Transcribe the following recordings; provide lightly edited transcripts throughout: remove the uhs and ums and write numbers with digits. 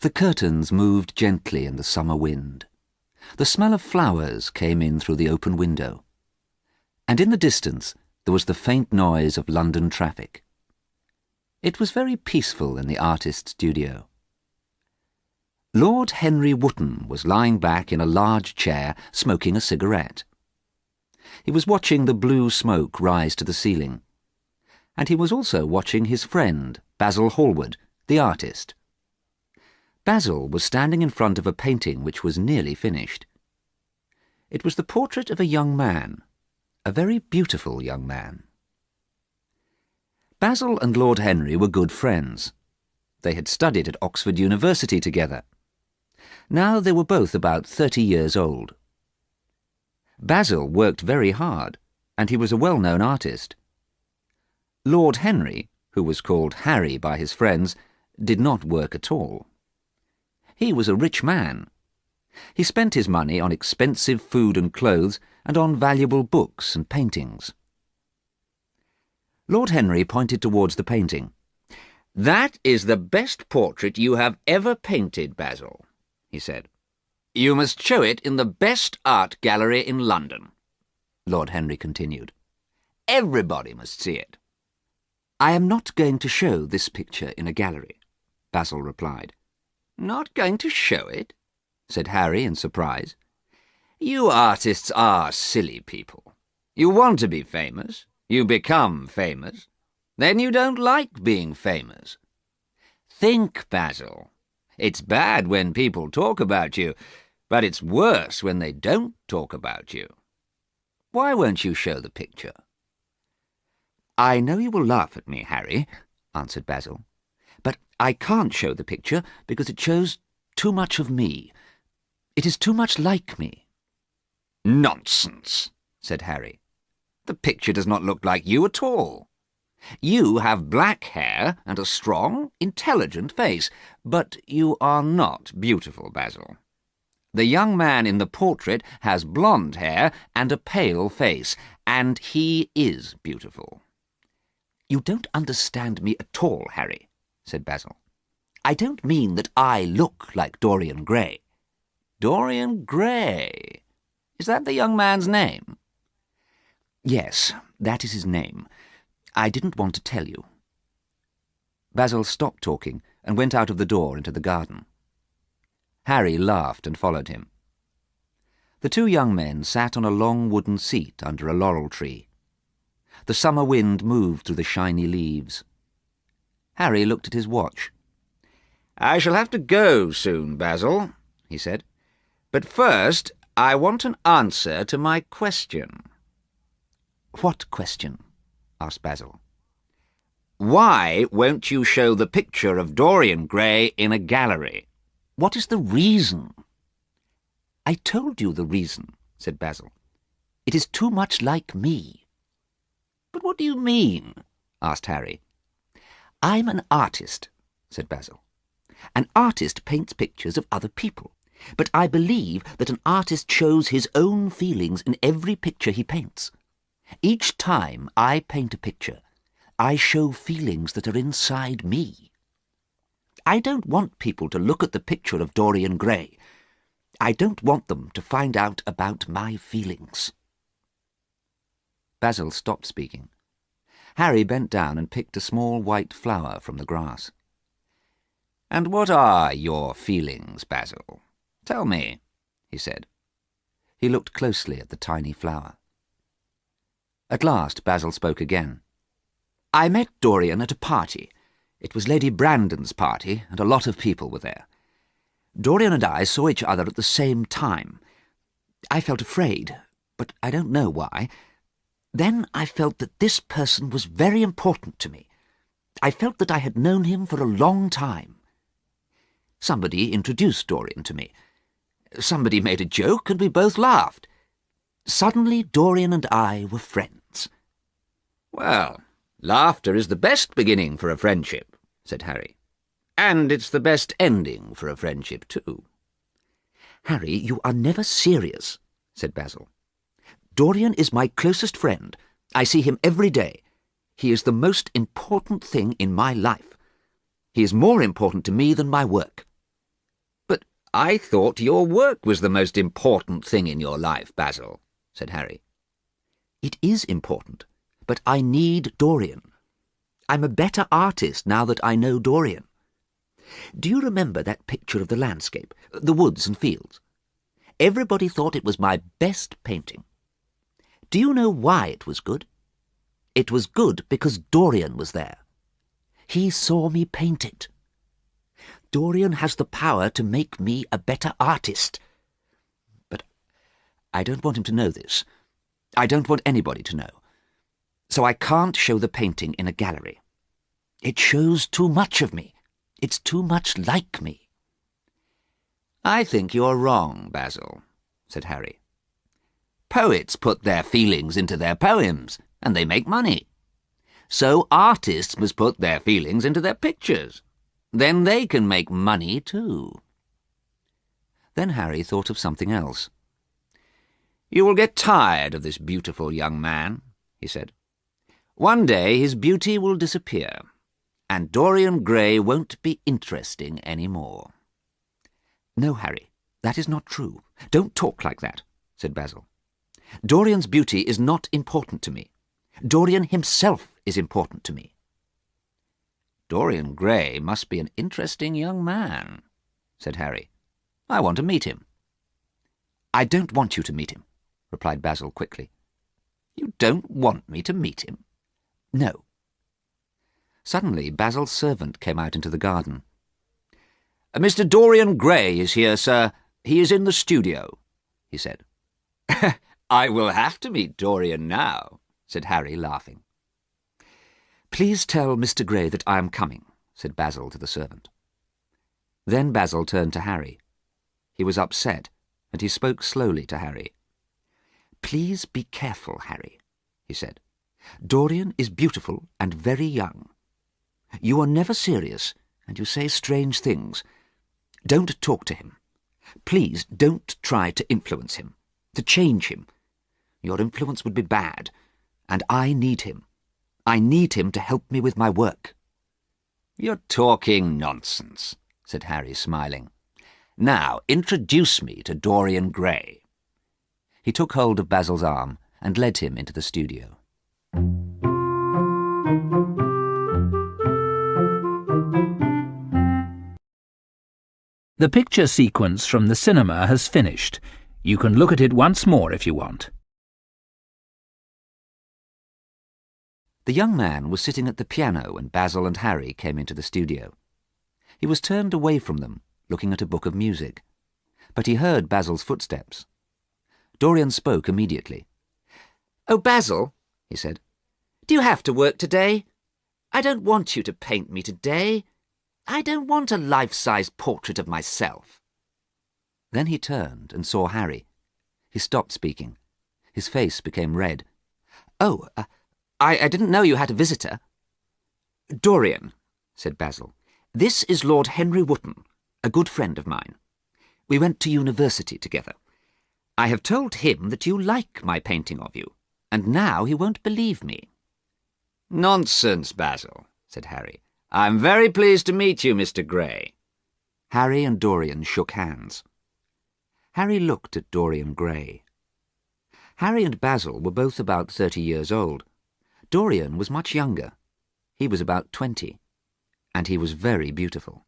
The curtains moved gently in the summer wind. The smell of flowers came in through the open window. And in the distance there was the faint noise of London traffic. It was very peaceful in the artist's studio. Lord Henry Wotton was lying back in a large chair, smoking a cigarette. He was watching the blue smoke rise to the ceiling. And he was also watching his friend, Basil Hallward, the artist. Basil was standing in front of a painting which was nearly finished. It was the portrait of a young man, a very beautiful young man. Basil and Lord Henry were good friends. They had studied at Oxford University together. Now they were both about 30 years old. Basil worked very hard, and he was a well-known artist. Lord Henry, who was called Harry by his friends, did not work at all. He was a rich man. He spent his money on expensive food and clothes and on valuable books and paintings. Lord Henry pointed towards the painting. "That is the best portrait you have ever painted, Basil," he said. "You must show it in the best art gallery in London," Lord Henry continued. "Everybody must see it." "I am not going to show this picture in a gallery," Basil replied. "Not going to show it?" said Harry in surprise. "You artists are silly people. You want to be famous. You become famous. Then you don't like being famous. Think, Basil. It's bad when people talk about you, but it's worse when they don't talk about you. Why won't you show the picture?" "I know you will laugh at me, Harry," answered Basil, "but I can't show the picture because it shows too much of me. It is too much like me." "Nonsense," said Harry. "The picture does not look like you at all. You have black hair and a strong, intelligent face, but you are not beautiful, Basil. The young man in the portrait has blonde hair and a pale face, and he is beautiful." "You don't understand me at all, Harry," said Basil. "I don't mean that I look like Dorian Gray." "Dorian Gray? Is that the young man's name?" "Yes, that is his name. I didn't want to tell you." Basil stopped talking and went out of the door into the garden. Harry laughed and followed him. The two young men sat on a long wooden seat under a laurel tree. The summer wind moved through the shiny leaves. Harry looked at his watch. "I shall have to go soon, Basil," he said. "But first, I want an answer to my question." "What question?" asked Basil. "Why won't you show the picture of Dorian Gray in a gallery? What is the reason?" "I told you the reason," said Basil. "It is too much like me." "But what do you mean?" asked Harry. "I'm an artist," said Basil. "An artist paints pictures of other people, but I believe that an artist shows his own feelings in every picture he paints. Each time I paint a picture, I show feelings that are inside me. I don't want people to look at the picture of Dorian Gray. I don't want them to find out about my feelings." Basil stopped speaking. Harry bent down and picked a small white flower from the grass. "And what are your feelings, Basil? Tell me," he said. He looked closely at the tiny flower. At last Basil spoke again. "I met Dorian at a party. It was Lady Brandon's party, and a lot of people were there. Dorian and I saw each other at the same time. I felt afraid, but I don't know why. Then I felt that this person was very important to me. I felt that I had known him for a long time. Somebody introduced Dorian to me. Somebody made a joke, and we both laughed. Suddenly Dorian and I were friends." "Well, laughter is the best beginning for a friendship," said Harry. "And it's the best ending for a friendship, too." "Harry, you are never serious," said Basil. "Dorian is my closest friend. I see him every day. He is the most important thing in my life. He is more important to me than my work. I thought your work was the most important thing in your life, Basil, said Harry. It is important, but I need Dorian. I'm a better artist now that I know Dorian. Do you remember that picture of the landscape, the woods and fields? Everybody thought it was my best painting. Do you know why it was good? It was good because Dorian was there. He saw me paint it. Dorian has the power to make me a better artist. But I don't want him to know this. I don't want anybody to know. So I can't show the painting in a gallery. It shows too much of me. It's too much like me. I think you're wrong, Basil, said Harry. Poets put their feelings into their poems, and they make money. So artists must put their feelings into their pictures. Then they can make money too. Then Harry thought of something else. You will get tired of this beautiful young man, he said. One day his beauty will disappear, and Dorian Gray won't be interesting any more. No, Harry, that is not true. Don't talk like that, said Basil. Dorian's beauty is not important to me. Dorian himself is important to me. Dorian Gray must be an interesting young man, said Harry. I want to meet him. I don't want you to meet him, replied Basil quickly. You don't want me to meet him? No. Suddenly Basil's servant came out into the garden. Mr. Dorian Gray is here, sir. He is in the studio, he said. I will have to meet Dorian now, said Harry, laughing. Please tell Mr. Gray that I am coming, said Basil to the servant. Then Basil turned to Harry. He was upset, and he spoke slowly to Harry. Please be careful, Harry, he said. Dorian is beautiful and very young. You are never serious, and you say strange things. Don't talk to him. Please don't try to influence him, to change him. Your influence would be bad, and I need him. I need him to help me with my work. You're talking nonsense, said Harry, smiling. Now introduce me to Dorian Gray. He took hold of Basil's arm and led him into the studio. The picture sequence from the cinema has finished. You can look at it once more if you want. The young man was sitting at the piano when Basil and Harry came into the studio. He was turned away from them, looking at a book of music. But he heard Basil's footsteps. Dorian spoke immediately. "Oh, Basil," he said, "do you have to work today? I don't want you to paint me today. I don't want a life-size portrait of myself." Then he turned and saw Harry. He stopped speaking. His face became red. "Oh, I didn't know you had a visitor." "Dorian," said Basil, "this is Lord Henry Wotton, a good friend of mine. We went to university together. I have told him that you like my painting of you, and now he won't believe me." "Nonsense, Basil," said Harry. "I'm very pleased to meet you, Mr. Gray." Harry and Dorian shook hands. Harry looked at Dorian Gray. Harry and Basil were both about 30 years old. Dorian was much younger. He was about 20, and he was very beautiful.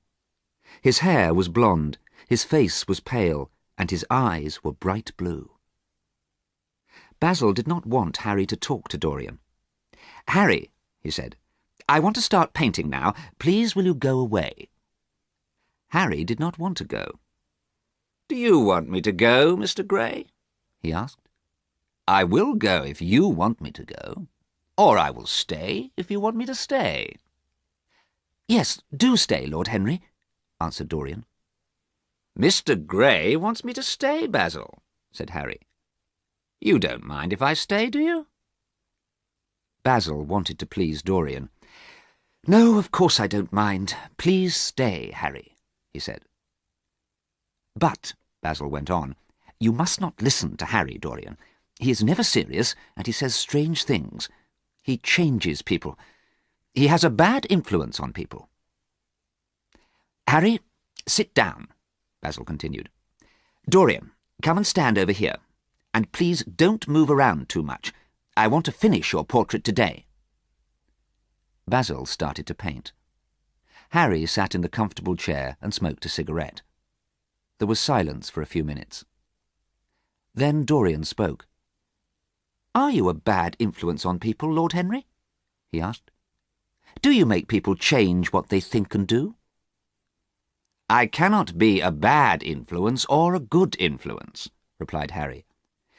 His hair was blonde, his face was pale, and his eyes were bright blue. Basil did not want Harry to talk to Dorian. "Harry," he said, "I want to start painting now. Please will you go away?" Harry did not want to go. "Do you want me to go, Mr. Gray?" he asked. "I will go if you want me to go, or I will stay if you want me to stay." "Yes, do stay, Lord Henry," answered Dorian. "Mr. Gray wants me to stay, Basil," said Harry. "You don't mind if I stay, do you?" Basil wanted to please Dorian. "No, of course I don't mind. Please stay, Harry," he said. "But," Basil went on, "you must not listen to Harry, Dorian. He is never serious, and he says strange things. He changes people. He has a bad influence on people." "Harry, sit down," Basil continued. "Dorian, come and stand over here. And please don't move around too much. I want to finish your portrait today." Basil started to paint. Harry sat in the comfortable chair and smoked a cigarette. There was silence for a few minutes. Then Dorian spoke. "Are you a bad influence on people, Lord Henry?" he asked. "Do you make people change what they think and do?" "I cannot be a bad influence or a good influence," replied Harry,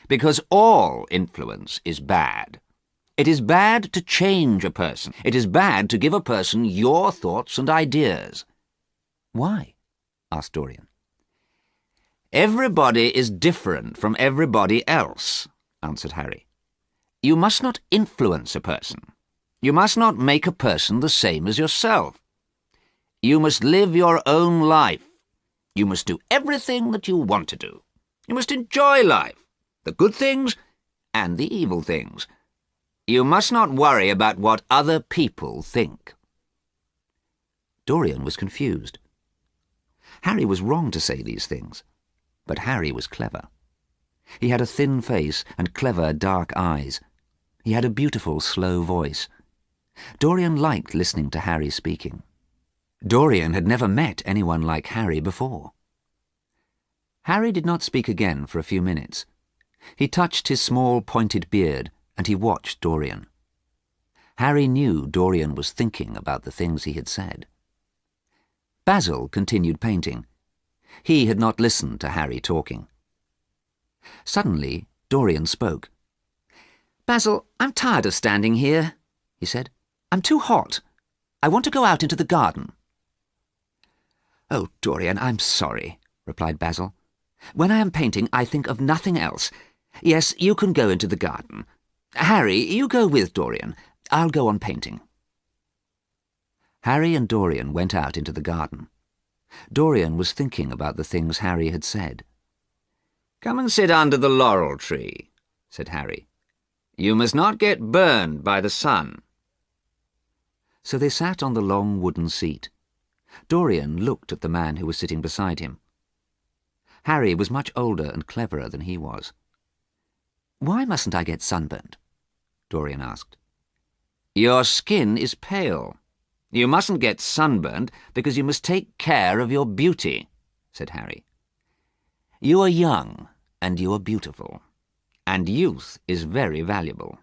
"because all influence is bad. It is bad to change a person. It is bad to give a person your thoughts and ideas." "Why?" asked Dorian. "Everybody is different from everybody else," answered Harry. "You must not influence a person. You must not make a person the same as yourself. You must live your own life. You must do everything that you want to do. You must enjoy life, the good things and the evil things. You must not worry about what other people think." Dorian was confused. Harry was wrong to say these things, but Harry was clever. He had a thin face and clever dark eyes. He had a beautiful slow voice. Dorian liked listening to Harry speaking. Dorian had never met anyone like Harry before. Harry did not speak again for a few minutes. He touched his small pointed beard and he watched Dorian. Harry knew Dorian was thinking about the things he had said. Basil continued painting. He had not listened to Harry talking. Suddenly, Dorian spoke. "Basil, I'm tired of standing here," he said. "I'm too hot. I want to go out into the garden." "Oh, Dorian, I'm sorry," replied Basil. "When I am painting, I think of nothing else. Yes, you can go into the garden. Harry, you go with Dorian. I'll go on painting." Harry and Dorian went out into the garden. Dorian was thinking about the things Harry had said. "Come and sit under the laurel tree," said Harry. "You must not get burned by the sun." So they sat on the long wooden seat. Dorian looked at the man who was sitting beside him. Harry was much older and cleverer than he was. "Why mustn't I get sunburned?" Dorian asked. "Your skin is pale. You mustn't get sunburned because you must take care of your beauty," said Harry. "You are young and you are beautiful, and youth is very valuable."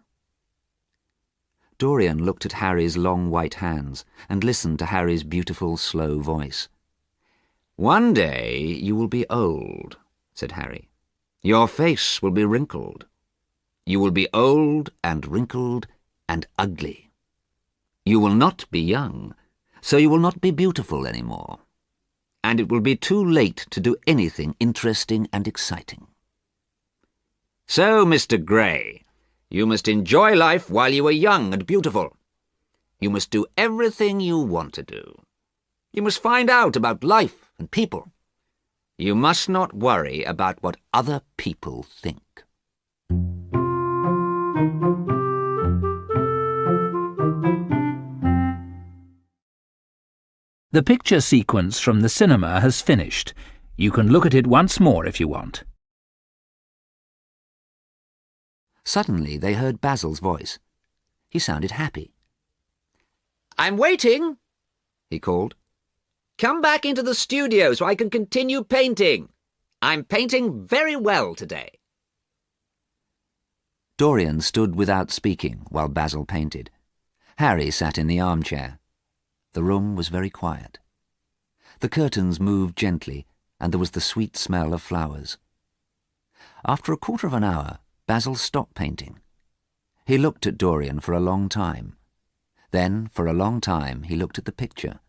Dorian looked at Harry's long white hands and listened to Harry's beautiful slow voice. "One day you will be old," said Harry. "Your face will be wrinkled. You will be old and wrinkled and ugly. You will not be young, so you will not be beautiful any more. And it will be too late to do anything interesting and exciting. So, Mr. Gray, you must enjoy life while you are young and beautiful. You must do everything you want to do. You must find out about life and people. You must not worry about what other people think." The picture sequence from the cinema has finished. You can look at it once more if you want. Suddenly they heard Basil's voice. He sounded happy. "I'm waiting," he called. "Come back into the studio so I can continue painting. I'm painting very well today." Dorian stood without speaking while Basil painted. Harry sat in the armchair. The room was very quiet. The curtains moved gently, and there was the sweet smell of flowers. After a quarter of an hour, Basil stopped painting. He looked at Dorian for a long time. Then, for a long time, he looked at the picture.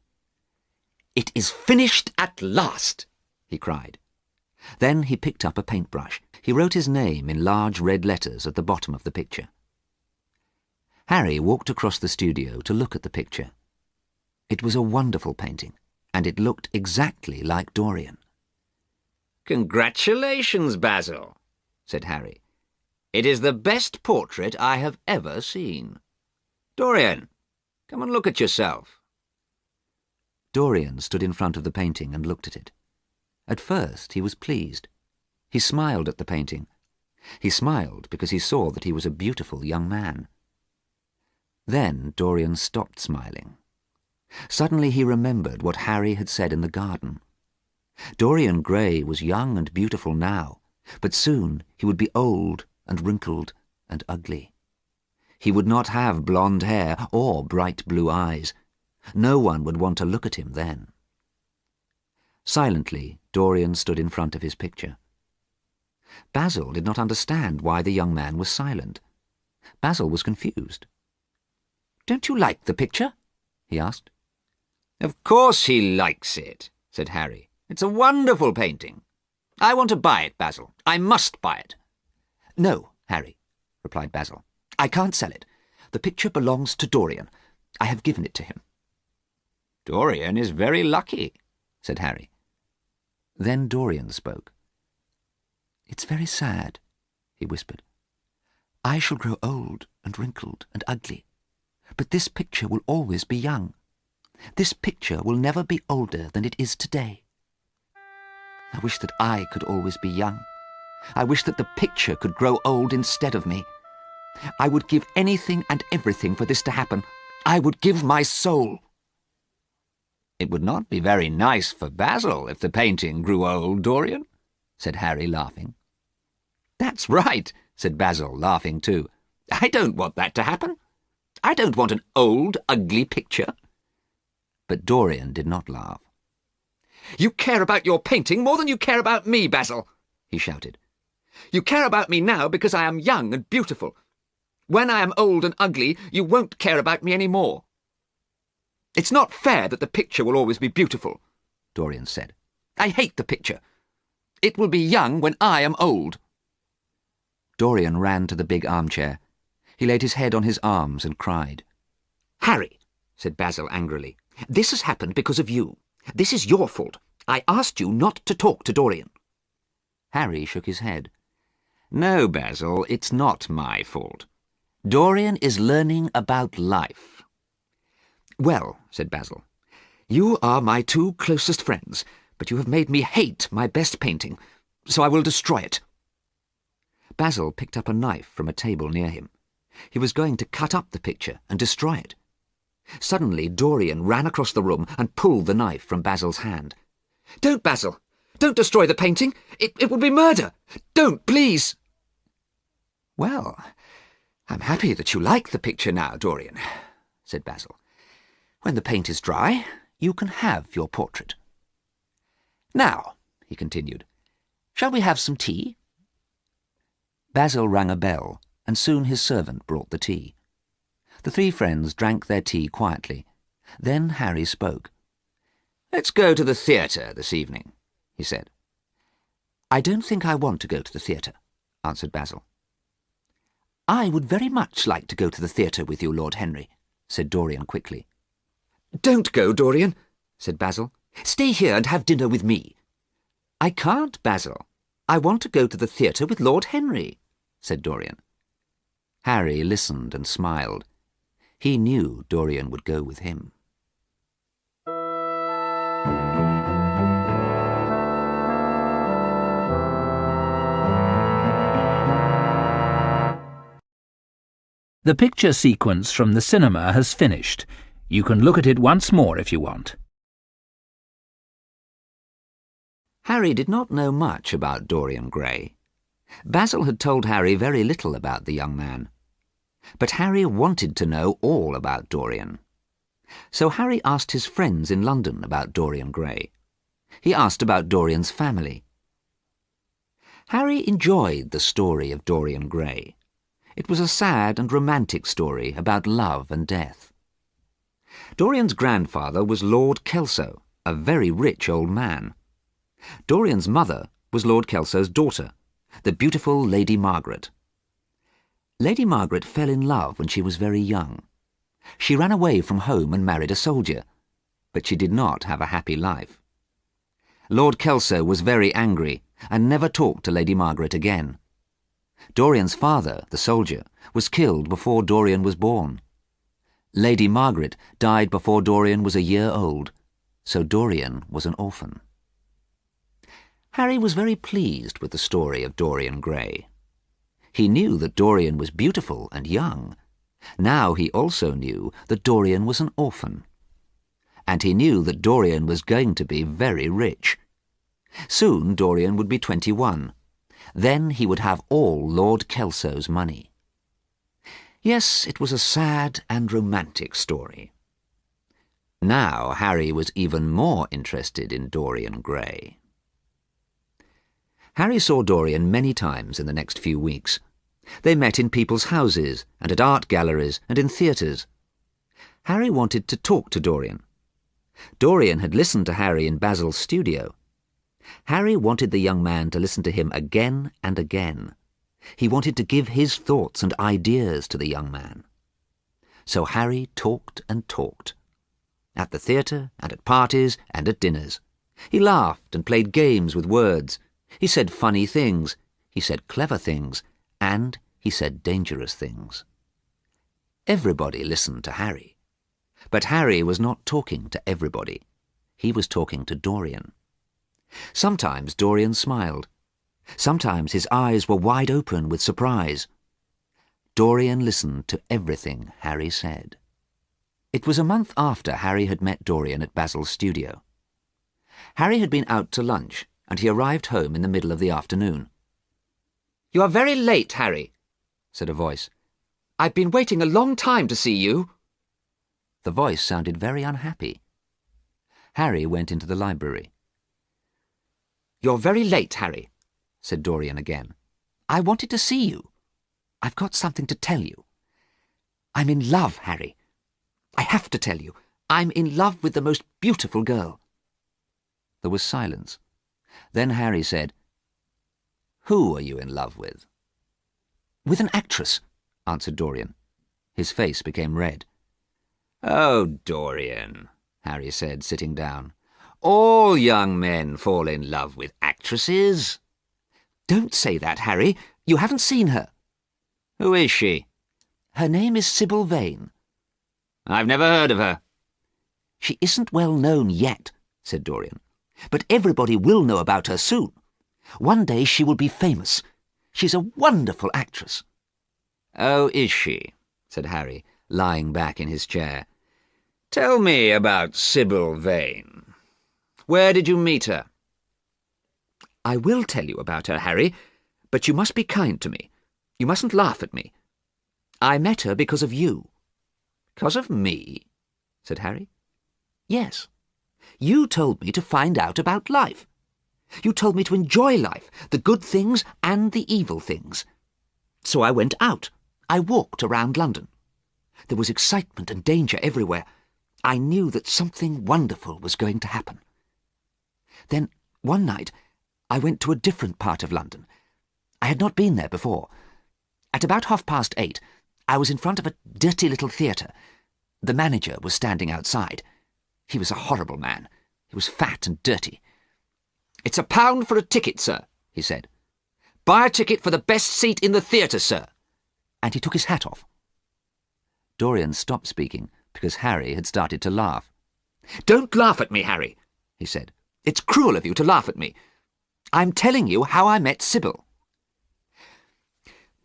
"It is finished at last," he cried. Then he picked up a paintbrush. He wrote his name in large red letters at the bottom of the picture. Harry walked across the studio to look at the picture. It was a wonderful painting, and it looked exactly like Dorian. "Congratulations, Basil," said Harry. "It is the best portrait I have ever seen. Dorian, come and look at yourself." Dorian stood in front of the painting and looked at it. At first he was pleased. He smiled at the painting. He smiled because he saw that he was a beautiful young man. Then Dorian stopped smiling. Suddenly he remembered what Harry had said in the garden. Dorian Gray was young and beautiful now, but soon he would be old and wrinkled and ugly. He would not have blonde hair or bright blue eyes. No one would want to look at him then. Silently, Dorian stood in front of his picture. Basil did not understand why the young man was silent. Basil was confused. "Don't you like the picture?" he asked. "Of course he likes it," said Harry. "It's a wonderful painting. I want to buy it, Basil. I must buy it." "No, Harry," replied Basil. "I can't sell it. The picture belongs to Dorian. I have given it to him." "Dorian is very lucky," said Harry. Then Dorian spoke. "It's very sad," he whispered. "I shall grow old and wrinkled and ugly, but this picture will always be young. This picture will never be older than it is today. I wish that I could always be young. I wish that the picture could grow old instead of me. I would give anything and everything for this to happen. I would give my soul." "It would not be very nice for Basil if the painting grew old, Dorian," said Harry, laughing. "That's right," said Basil, laughing too. "I don't want that to happen. I don't want an old, ugly picture." But Dorian did not laugh. "You care about your painting more than you care about me, Basil," he shouted. "You care about me now because I am young and beautiful. When I am old and ugly, you won't care about me any more." "It's not fair that the picture will always be beautiful," Dorian said. "I hate the picture. It will be young when I am old." Dorian ran to the big armchair. He laid his head on his arms and cried. "Harry," said Basil angrily, "this has happened because of you. This is your fault. I asked you not to talk to Dorian." Harry shook his head. "No, Basil, it's not my fault. Dorian is learning about life." "Well," said Basil, "you are my two closest friends, but you have made me hate my best painting, so I will destroy it." Basil picked up a knife from a table near him. He was going to cut up the picture and destroy it. Suddenly Dorian ran across the room and pulled the knife from Basil's hand. "Don't, Basil! Don't destroy the painting! It will be murder! Don't, please!" "Well, I'm happy that you like the picture now, Dorian," said Basil. "When the paint is dry, you can have your portrait. Now," he continued, "shall we have some tea?" Basil rang a bell, and soon his servant brought the tea. The three friends drank their tea quietly. Then Harry spoke. "Let's go to the theatre this evening," he said. "I don't think I want to go to the theatre," answered Basil. "I would very much like to go to the theatre with you, Lord Henry," said Dorian quickly. "Don't go, Dorian," said Basil. "Stay here and have dinner with me." "I can't, Basil. I want to go to the theatre with Lord Henry," said Dorian. Harry listened and smiled. He knew Dorian would go with him. The picture sequence from the cinema has finished. You can look at it once more if you want. Harry did not know much about Dorian Gray. Basil had told Harry very little about the young man. But Harry wanted to know all about Dorian. So Harry asked his friends in London about Dorian Gray. He asked about Dorian's family. Harry enjoyed the story of Dorian Gray. It was a sad and romantic story about love and death. Dorian's grandfather was Lord Kelso, a very rich old man. Dorian's mother was Lord Kelso's daughter, the beautiful Lady Margaret. Lady Margaret fell in love when she was very young. She ran away from home and married a soldier, but she did not have a happy life. Lord Kelso was very angry and never talked to Lady Margaret again. Dorian's father, the soldier, was killed before Dorian was born. Lady Margaret died before Dorian was a year old, so Dorian was an orphan. Harry was very pleased with the story of Dorian Gray. He knew that Dorian was beautiful and young. Now he also knew that Dorian was an orphan. And he knew that Dorian was going to be very rich. Soon Dorian would be 21. Then he would have all Lord Kelso's money. Yes, it was a sad and romantic story. Now Harry was even more interested in Dorian Gray. Harry saw Dorian many times in the next few weeks. They met in people's houses and at art galleries and in theatres. Harry wanted to talk to Dorian. Dorian had listened to Harry in Basil's studio. Harry wanted the young man to listen to him again and again. He wanted to give his thoughts and ideas to the young man. So Harry talked and talked. At the theatre and at parties and at dinners. He laughed and played games with words. He said funny things. He said clever things. And he said dangerous things. Everybody listened to Harry. But Harry was not talking to everybody. He was talking to Dorian. Sometimes Dorian smiled. Sometimes his eyes were wide open with surprise. Dorian listened to everything Harry said. It was a month after Harry had met Dorian at Basil's studio. Harry had been out to lunch, and he arrived home in the middle of the afternoon. "You are very late, Harry," said a voice. "I've been waiting a long time to see you." The voice sounded very unhappy. Harry went into the library. "You're very late, Harry," said Dorian again. "I wanted to see you. I've got something to tell you. I'm in love, Harry. I have to tell you. I'm in love with the most beautiful girl." There was silence. Then Harry said, "Who are you in love with?" "With an actress," answered Dorian. His face became red. "Oh, Dorian," Harry said, sitting down. "All young men fall in love with actresses." "Don't say that, Harry. You haven't seen her." "Who is she?" "Her name is Sybil Vane." "I've never heard of her." "She isn't well known yet," said Dorian. "But everybody will know about her soon. One day she will be famous. She's a wonderful actress." "Oh, is she?" said Harry, lying back in his chair. "Tell me about Sybil Vane. Where did you meet her?" "I will tell you about her, Harry, but you must be kind to me. You mustn't laugh at me. I met her because of you." "Because of me?" said Harry. "Yes. You told me to find out about life. You told me to enjoy life, the good things and the evil things. So I went out. I walked around London. There was excitement and danger everywhere. I knew that something wonderful was going to happen. Then, one night, I went to a different part of London. I had not been there before. At about 8:30, I was in front of a dirty little theatre. The manager was standing outside. He was a horrible man. He was fat and dirty. "It's £1 for a ticket, sir," he said. "Buy a ticket for the best seat in the theatre, sir." And he took his hat off. Dorian stopped speaking because Harry had started to laugh. "Don't laugh at me, Harry," he said. "It's cruel of you to laugh at me. I'm telling you how I met Sybil."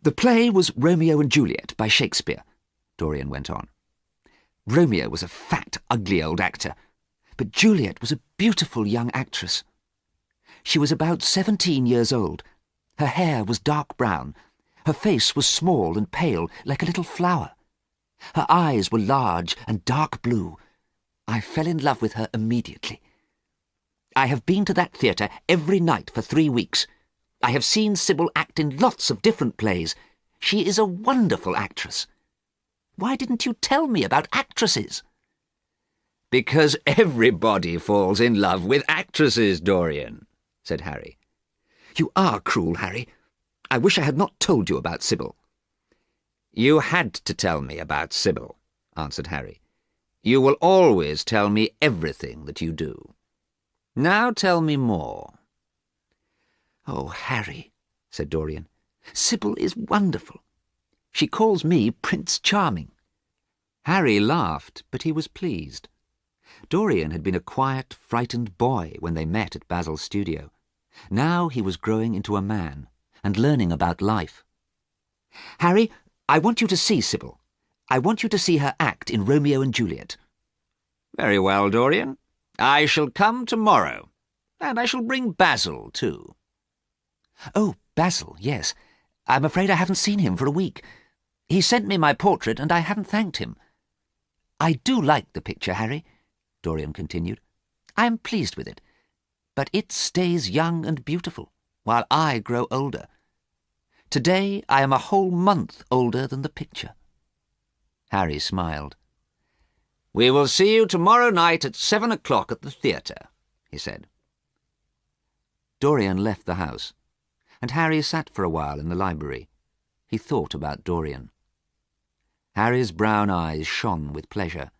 "The play was Romeo and Juliet by Shakespeare," Dorian went on. "Romeo was a fat, ugly old actor, but Juliet was a beautiful young actress. She was about 17 years old. Her hair was dark brown. Her face was small and pale, like a little flower. Her eyes were large and dark blue. I fell in love with her immediately. I have been to that theatre every night for 3 weeks. I have seen Sybil act in lots of different plays. She is a wonderful actress. Why didn't you tell me about actresses?" "Because everybody falls in love with actresses, Dorian," said Harry. "You are cruel, Harry. I wish I had not told you about Sybil." "You had to tell me about Sybil," answered Harry. "You will always tell me everything that you do. Now tell me more." "Oh, Harry," said Dorian, "Sybil is wonderful. She calls me Prince Charming." Harry laughed, but he was pleased. Dorian had been a quiet, frightened boy when they met at Basil's studio. Now he was growing into a man and learning about life. "Harry, I want you to see Sybil. I want you to see her act in Romeo and Juliet." "Very well, Dorian. I shall come tomorrow, and I shall bring Basil too." Oh, Basil, yes. I'm afraid I haven't seen him for a week. He sent me my portrait and I haven't thanked him. I do like the picture, Harry, Dorian continued. I am pleased with it. But it stays young and beautiful, while I grow older. Today I am a whole month older than the picture. Harry smiled. "We will see you tomorrow night at 7 o'clock at the theatre," he said. Dorian left the house, and Harry sat for a while in the library. He thought about Dorian. Harry's brown eyes shone with pleasure.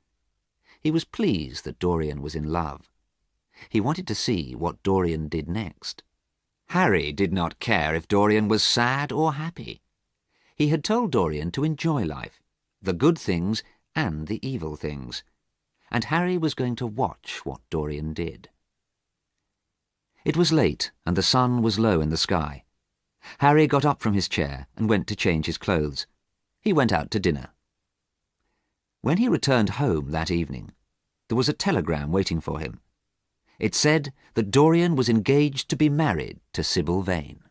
He was pleased that Dorian was in love. He wanted to see what Dorian did next. Harry did not care if Dorian was sad or happy. He had told Dorian to enjoy life, the good things and the evil things, and Harry was going to watch what Dorian did. It was late, and the sun was low in the sky. Harry got up from his chair and went to change his clothes. He went out to dinner. When he returned home that evening, there was a telegram waiting for him. It said that Dorian was engaged to be married to Sybil Vane.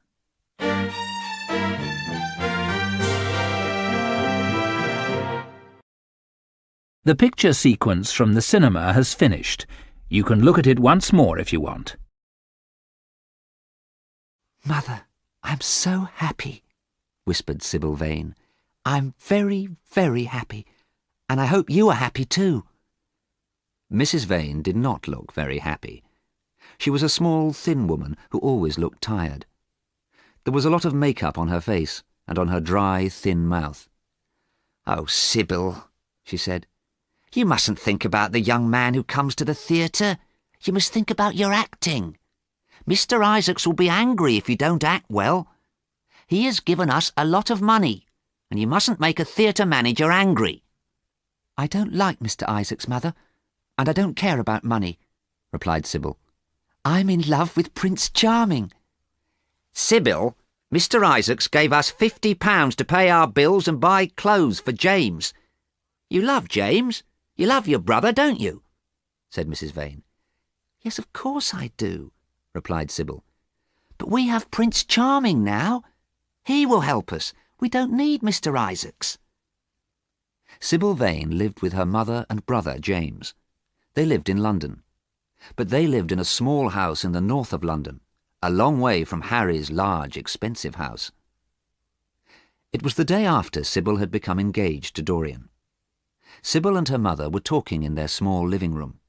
The picture sequence from the cinema has finished. You can look at it once more if you want. Mother, I'm so happy, whispered Sybil Vane. I'm very, very happy, and I hope you are happy too. Mrs. Vane did not look very happy. She was a small, thin woman who always looked tired. There was a lot of makeup on her face and on her dry, thin mouth. "Oh, Sybil," she said, "you mustn't think about the young man who comes to the theatre. You must think about your acting. Mr. Isaacs will be angry if you don't act well. He has given us a lot of money, and you mustn't make a theatre manager angry." "I don't like Mr. Isaacs, Mother, and I don't care about money," replied Sybil. "I'm in love with Prince Charming." "Sybil, Mr. Isaacs gave us £50 to pay our bills and buy clothes for James. You love James? You love your brother, don't you?" said Mrs. Vane. "Yes, of course I do," replied Sybil. "But we have Prince Charming now. He will help us. We don't need Mr. Isaacs." Sybil Vane lived with her mother and brother, James. They lived in London. But they lived in a small house in the north of London, a long way from Harry's large, expensive house. It was the day after Sybil had become engaged to Dorian. Sybil and her mother were talking in their small living room.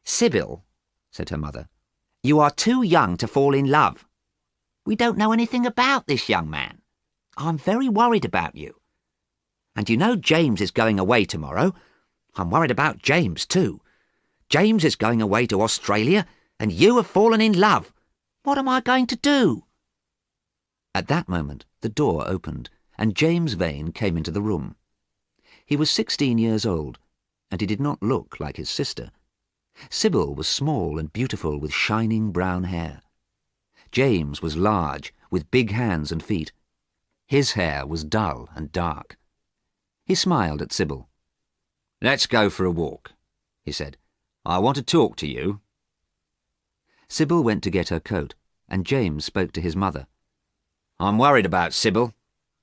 "Sybil," said her mother, "you are too young to fall in love. We don't know anything about this young man. I'm very worried about you. And you know James is going away tomorrow. I'm worried about James too. James is going away to Australia, and you have fallen in love. What am I going to do?" At that moment the door opened, and James Vane came into the room. He was 16 years old, and he did not look like his sister. Sybil was small and beautiful with shining brown hair. James was large, with big hands and feet. His hair was dull and dark. He smiled at Sybil. "Let's go for a walk," he said. "I want to talk to you." Sybil went to get her coat, and James spoke to his mother. "I'm worried about Sybil,"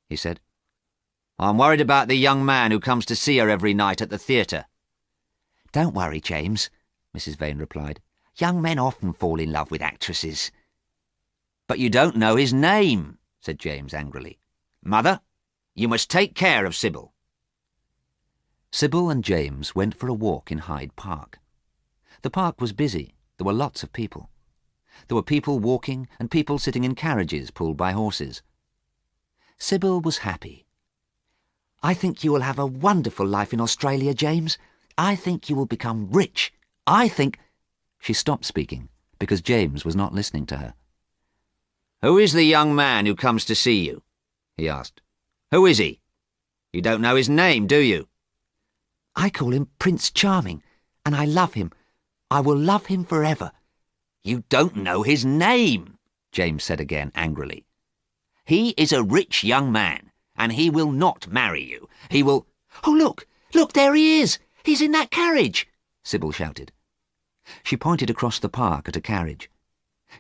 he said. "I'm worried about the young man who comes to see her every night at the theatre." "Don't worry, James," Mrs. Vane replied. "Young men often fall in love with actresses." "But you don't know his name," said James angrily. "Mother, you must take care of Sybil." Sybil and James went for a walk in Hyde Park. The park was busy. There were lots of people. There were people walking and people sitting in carriages pulled by horses. Sybil was happy. "I think you will have a wonderful life in Australia, James. I think you will become rich. I think—" She stopped speaking because James was not listening to her. "Who is the young man who comes to see you?" he asked. "Who is he? You don't know his name, do you?" "I call him Prince Charming, and I love him. I will love him forever. You don't know his name, James said again angrily. He is a rich young man, and he will not marry you. He will— Oh, look! Look, there he is! He's in that carriage! Sybil shouted. She pointed across the park at a carriage.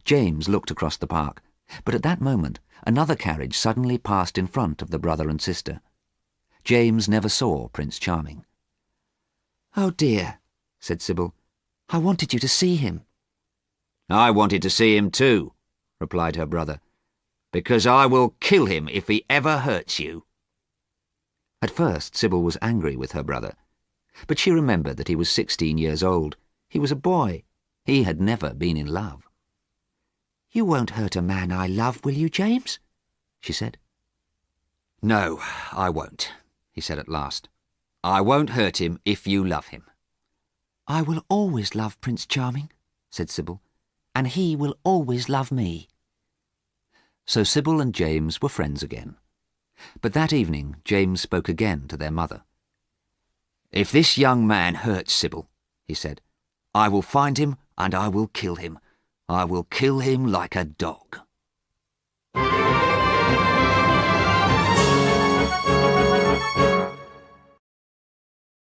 James looked across the park, but at that moment another carriage suddenly passed in front of the brother and sister. James never saw Prince Charming. Oh dear, said Sybil. I wanted you to see him. I wanted to see him too, replied her brother, because I will kill him if he ever hurts you. At first Sybil was angry with her brother, but she remembered that he was 16 years old. He was a boy. He had never been in love. You won't hurt a man I love, will you, James? She said. No, I won't, he said at last. I won't hurt him if you love him. I will always love Prince Charming, said Sybil, and he will always love me. So Sybil and James were friends again. But that evening James spoke again to their mother. If this young man hurts Sybil, he said, I will find him and I will kill him. I will kill him like a dog.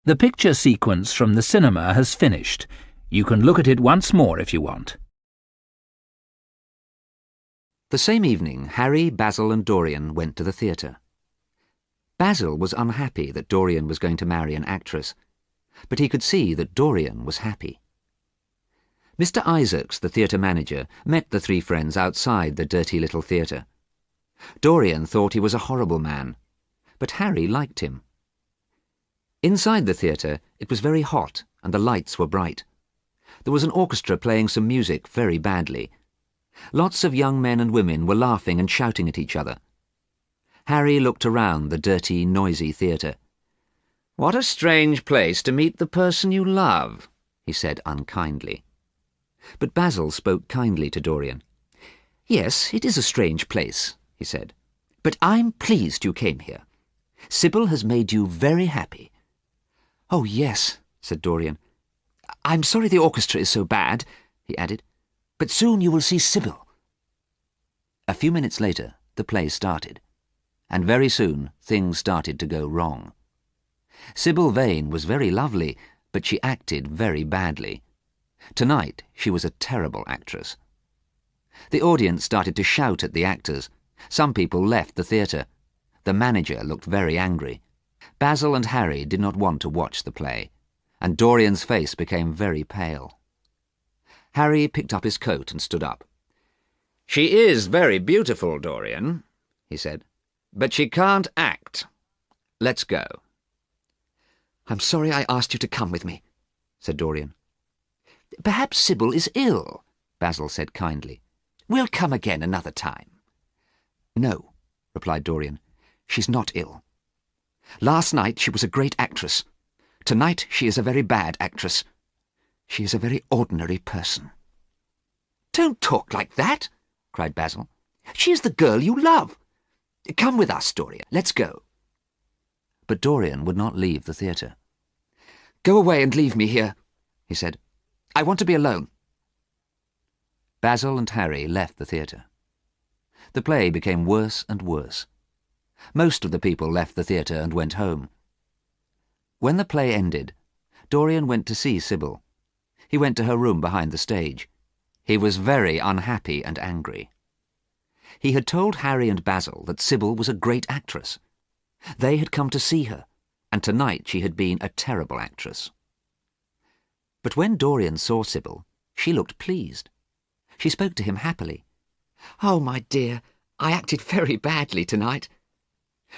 The picture sequence from the cinema has finished. You can look at it once more if you want. The same evening, Harry, Basil and Dorian went to the theatre. Basil was unhappy that Dorian was going to marry an actress, but he could see that Dorian was happy. Mr. Isaacs, the theatre manager, met the three friends outside the dirty little theatre. Dorian thought he was a horrible man, but Harry liked him. Inside the theatre, it was very hot and the lights were bright. There was an orchestra playing some music very badly. Lots of young men and women were laughing and shouting at each other. Harry looked around the dirty, noisy theatre. What a strange place to meet the person you love, he said unkindly. But Basil spoke kindly to Dorian. Yes, it is a strange place, he said, but I'm pleased you came here. Sybil has made you very happy. Oh, yes, said Dorian. I'm sorry the orchestra is so bad, he added, but soon you will see Sybil. A few minutes later, the play started, and very soon things started to go wrong. Sybil Vane was very lovely, but she acted very badly. Tonight she was a terrible actress. The audience started to shout at the actors. Some people left the theatre. The manager looked very angry. Basil and Harry did not want to watch the play, and Dorian's face became very pale. Harry picked up his coat and stood up. She is very beautiful, Dorian, he said, but she can't act. Let's go. I'm sorry I asked you to come with me, said Dorian. Perhaps Sybil is ill, Basil said kindly. We'll come again another time. No, replied Dorian. She's not ill. Last night she was a great actress. Tonight she is a very bad actress. She is a very ordinary person. Don't talk like that, cried Basil. She is the girl you love. Come with us, Dorian. Let's go. But Dorian would not leave the theatre. Go away and leave me here, he said. I want to be alone. Basil and Harry left the theatre. The play became worse and worse. Most of the people left the theatre and went home. When the play ended, Dorian went to see Sybil. He went to her room behind the stage. He was very unhappy and angry. He had told Harry and Basil that Sybil was a great actress. They had come to see her, and tonight she had been a terrible actress. But when Dorian saw Sybil, she looked pleased. She spoke to him happily. Oh, my dear, I acted very badly tonight.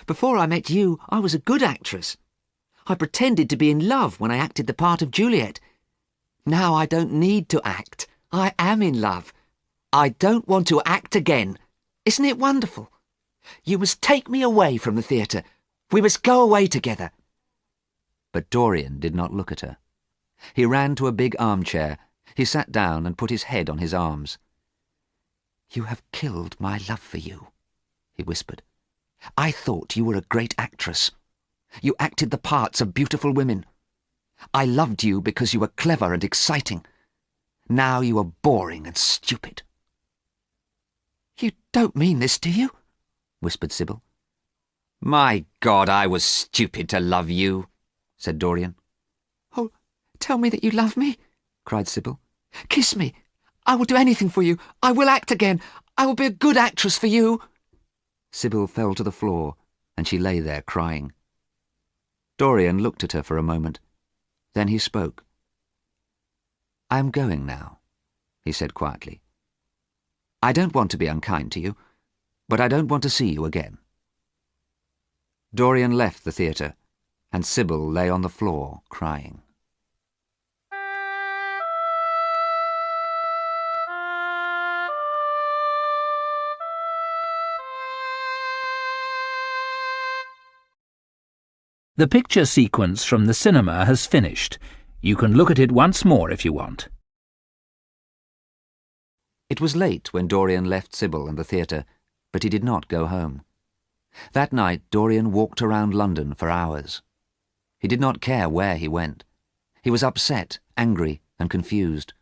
Before I met you, I was a good actress. I pretended to be in love when I acted the part of Juliet. Now I don't need to act. I am in love. I don't want to act again. Isn't it wonderful? You must take me away from the theatre. We must go away together. But Dorian did not look at her. He ran to a big armchair. He sat down and put his head on his arms. You have killed my love for you, he whispered. I thought you were a great actress. You acted the parts of beautiful women. I loved you because you were clever and exciting. Now you are boring and stupid." "You don't mean this, do you?" whispered Sybil. "My God, I was stupid to love you," said Dorian. "Oh, tell me that you love me," cried Sybil. "Kiss me. I will do anything for you. I will act again. I will be a good actress for you." Sybil fell to the floor, and she lay there crying. Dorian looked at her for a moment. Then he spoke. "I am going now," he said quietly. "I don't want to be unkind to you, but I don't want to see you again." Dorian left the theatre, and Sybil lay on the floor crying. The picture sequence from the cinema has finished. You can look at it once more if you want. It was late when Dorian left Sybil and the theatre, but he did not go home. That night Dorian walked around London for hours. He did not care where he went. He was upset, angry, and confused.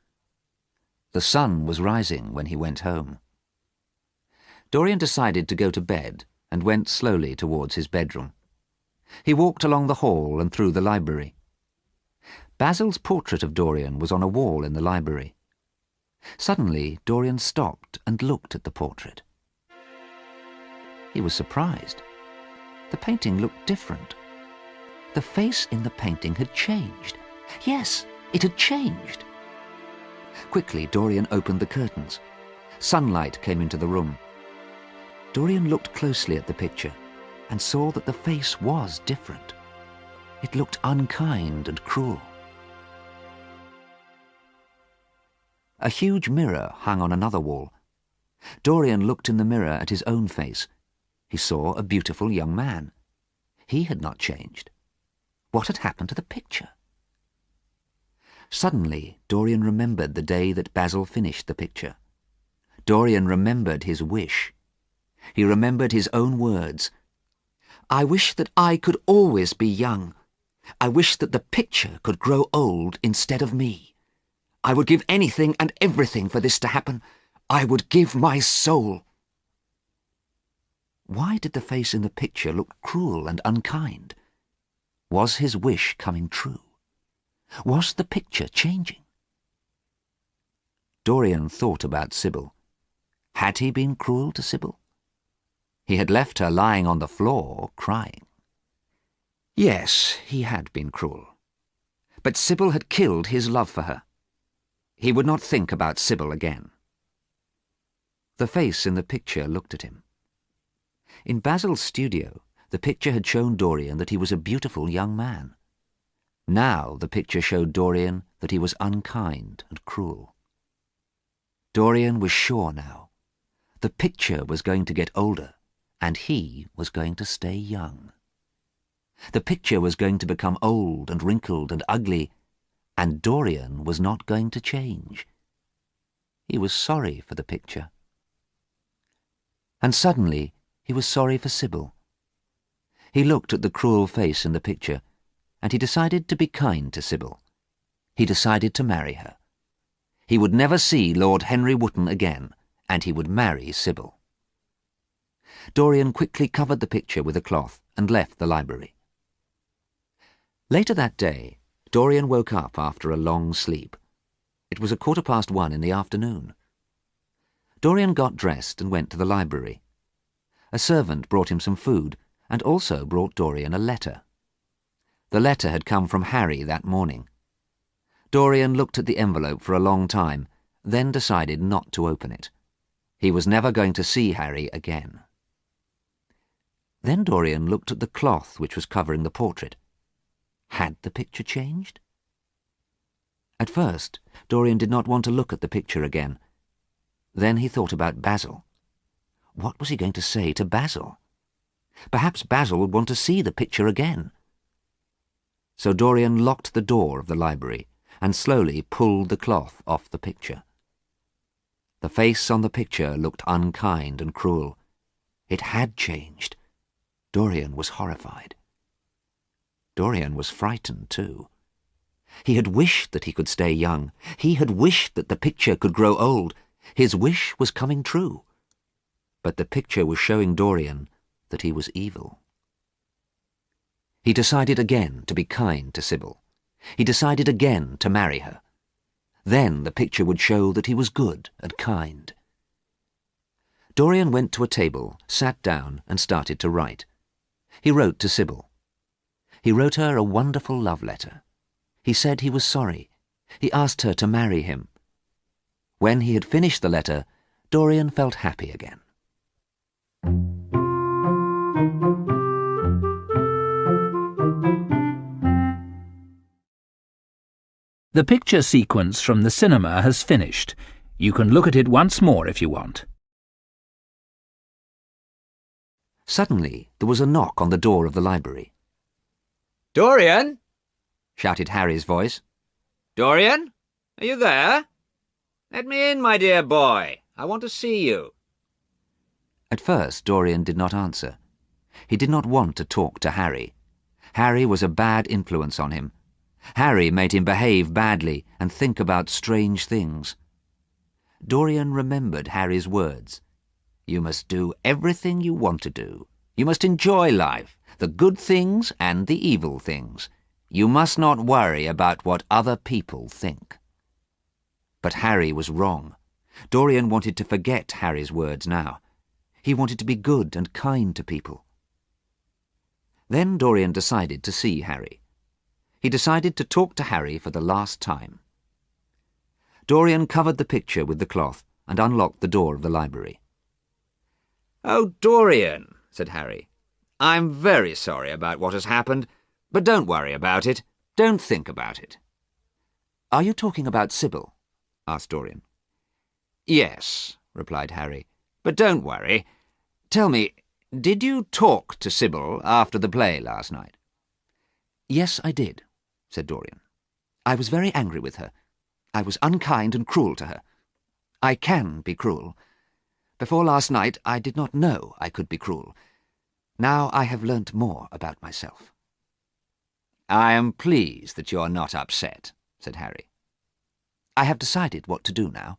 The sun was rising when he went home. Dorian decided to go to bed and went slowly towards his bedroom. He walked along the hall and through the library. Basil's portrait of Dorian was on a wall in the library. Suddenly Dorian stopped and looked at the portrait. He was surprised. The painting looked different. The face in the painting had changed. Yes, it had changed. Quickly Dorian opened the curtains. Sunlight came into the room. Dorian looked closely at the picture and saw that the face was different. It looked unkind and cruel. A huge mirror hung on another wall. Dorian looked in the mirror at his own face. He saw a beautiful young man. He had not changed. What had happened to the picture? Suddenly, Dorian remembered the day that Basil finished the picture. Dorian remembered his wish. He remembered his own words. "I wish that I could always be young. I wish that the picture could grow old instead of me. I would give anything and everything for this to happen. I would give my soul." Why did the face in the picture look cruel and unkind? Was his wish coming true? Was the picture changing? Dorian thought about Sybil. Had he been cruel to Sybil? He had left her lying on the floor, crying. Yes, he had been cruel. But Sybil had killed his love for her. He would not think about Sybil again. The face in the picture looked at him. In Basil's studio, the picture had shown Dorian that he was a beautiful young man. Now the picture showed Dorian that he was unkind and cruel. Dorian was sure now. The picture was going to get older, and he was going to stay young. The picture was going to become old and wrinkled and ugly, and Dorian was not going to change. He was sorry for the picture. And suddenly he was sorry for Sybil. He looked at the cruel face in the picture, and he decided to be kind to Sybil. He decided to marry her. He would never see Lord Henry Wotton again, and he would marry Sybil. Dorian quickly covered the picture with a cloth and left the library. Later that day, Dorian woke up after a long sleep. It was 1:15 in the afternoon. Dorian got dressed and went to the library. A servant brought him some food and also brought Dorian a letter. The letter had come from Harry that morning. Dorian looked at the envelope for a long time, then decided not to open it. He was never going to see Harry again. Then Dorian looked at the cloth which was covering the portrait. Had the picture changed? At first, Dorian did not want to look at the picture again. Then he thought about Basil. What was he going to say to Basil? Perhaps Basil would want to see the picture again. So Dorian locked the door of the library and slowly pulled the cloth off the picture. The face on the picture looked unkind and cruel. It had changed. Dorian was horrified. Dorian was frightened too. He had wished that he could stay young. He had wished that the picture could grow old. His wish was coming true. But the picture was showing Dorian that he was evil. He decided again to be kind to Sybil. He decided again to marry her. Then the picture would show that he was good and kind. Dorian went to a table, sat down, and started to write. He wrote to Sybil. He wrote her a wonderful love letter. He said he was sorry. He asked her to marry him. When he had finished the letter, Dorian felt happy again. The picture sequence from the cinema has finished. You can look at it once more if you want. Suddenly, there was a knock on the door of the library. "Dorian!" shouted Harry's voice. "Dorian, are you there? Let me in, my dear boy. I want to see you." At first, Dorian did not answer. He did not want to talk to Harry. Harry was a bad influence on him. Harry made him behave badly and think about strange things. Dorian remembered Harry's words. You must do everything you want to do. You must enjoy life, the good things and the evil things. You must not worry about what other people think. But Harry was wrong. Dorian wanted to forget Harry's words now. He wanted to be good and kind to people. Then Dorian decided to see Harry. He decided to talk to Harry for the last time. Dorian covered the picture with the cloth and unlocked the door of the library. "Oh, Dorian," said Harry, "I'm very sorry about what has happened, but don't worry about it. Don't think about it." Are you talking about Sybil? Asked Dorian. "Yes," replied Harry, "but don't worry. Tell me, did you talk to Sybil after the play last night?" Yes, I did, said Dorian. I was very angry with her. I was unkind and cruel to her. I can be cruel. Before last night, I did not know I could be cruel. Now I have learnt more about myself. "I am pleased that you are not upset," said Harry. I have decided what to do now,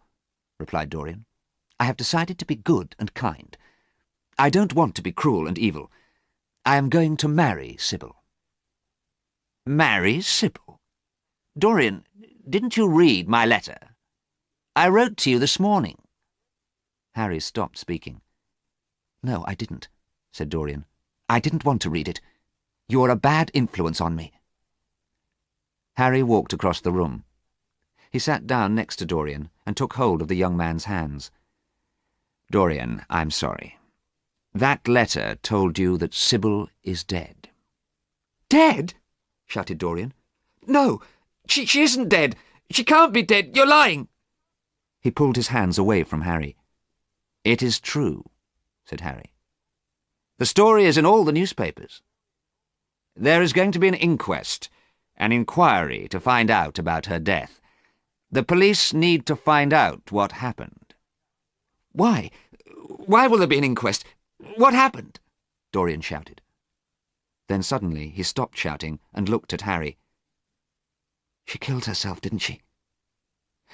replied Dorian. I have decided to be good and kind. I don't want to be cruel and evil. I am going to marry Sybil. "Marry Sybil? Dorian, didn't you read my letter? I wrote to you this morning." Harry stopped speaking. No, I didn't, said Dorian. I didn't want to read it. You are a bad influence on me. Harry walked across the room. He sat down next to Dorian and took hold of the young man's hands. "Dorian, I'm sorry. That letter told you that Sybil is dead." "Dead?" shouted Dorian. "No, she isn't dead. She can't be dead. You're lying." He pulled his hands away from Harry. "It is true," said Harry. "The story is in all the newspapers. There is going to be an inquest, an inquiry to find out about her death. The police need to find out what happened." "Why? Why will there be an inquest? What happened?" Dorian shouted. Then suddenly he stopped shouting and looked at Harry. "She killed herself, didn't she?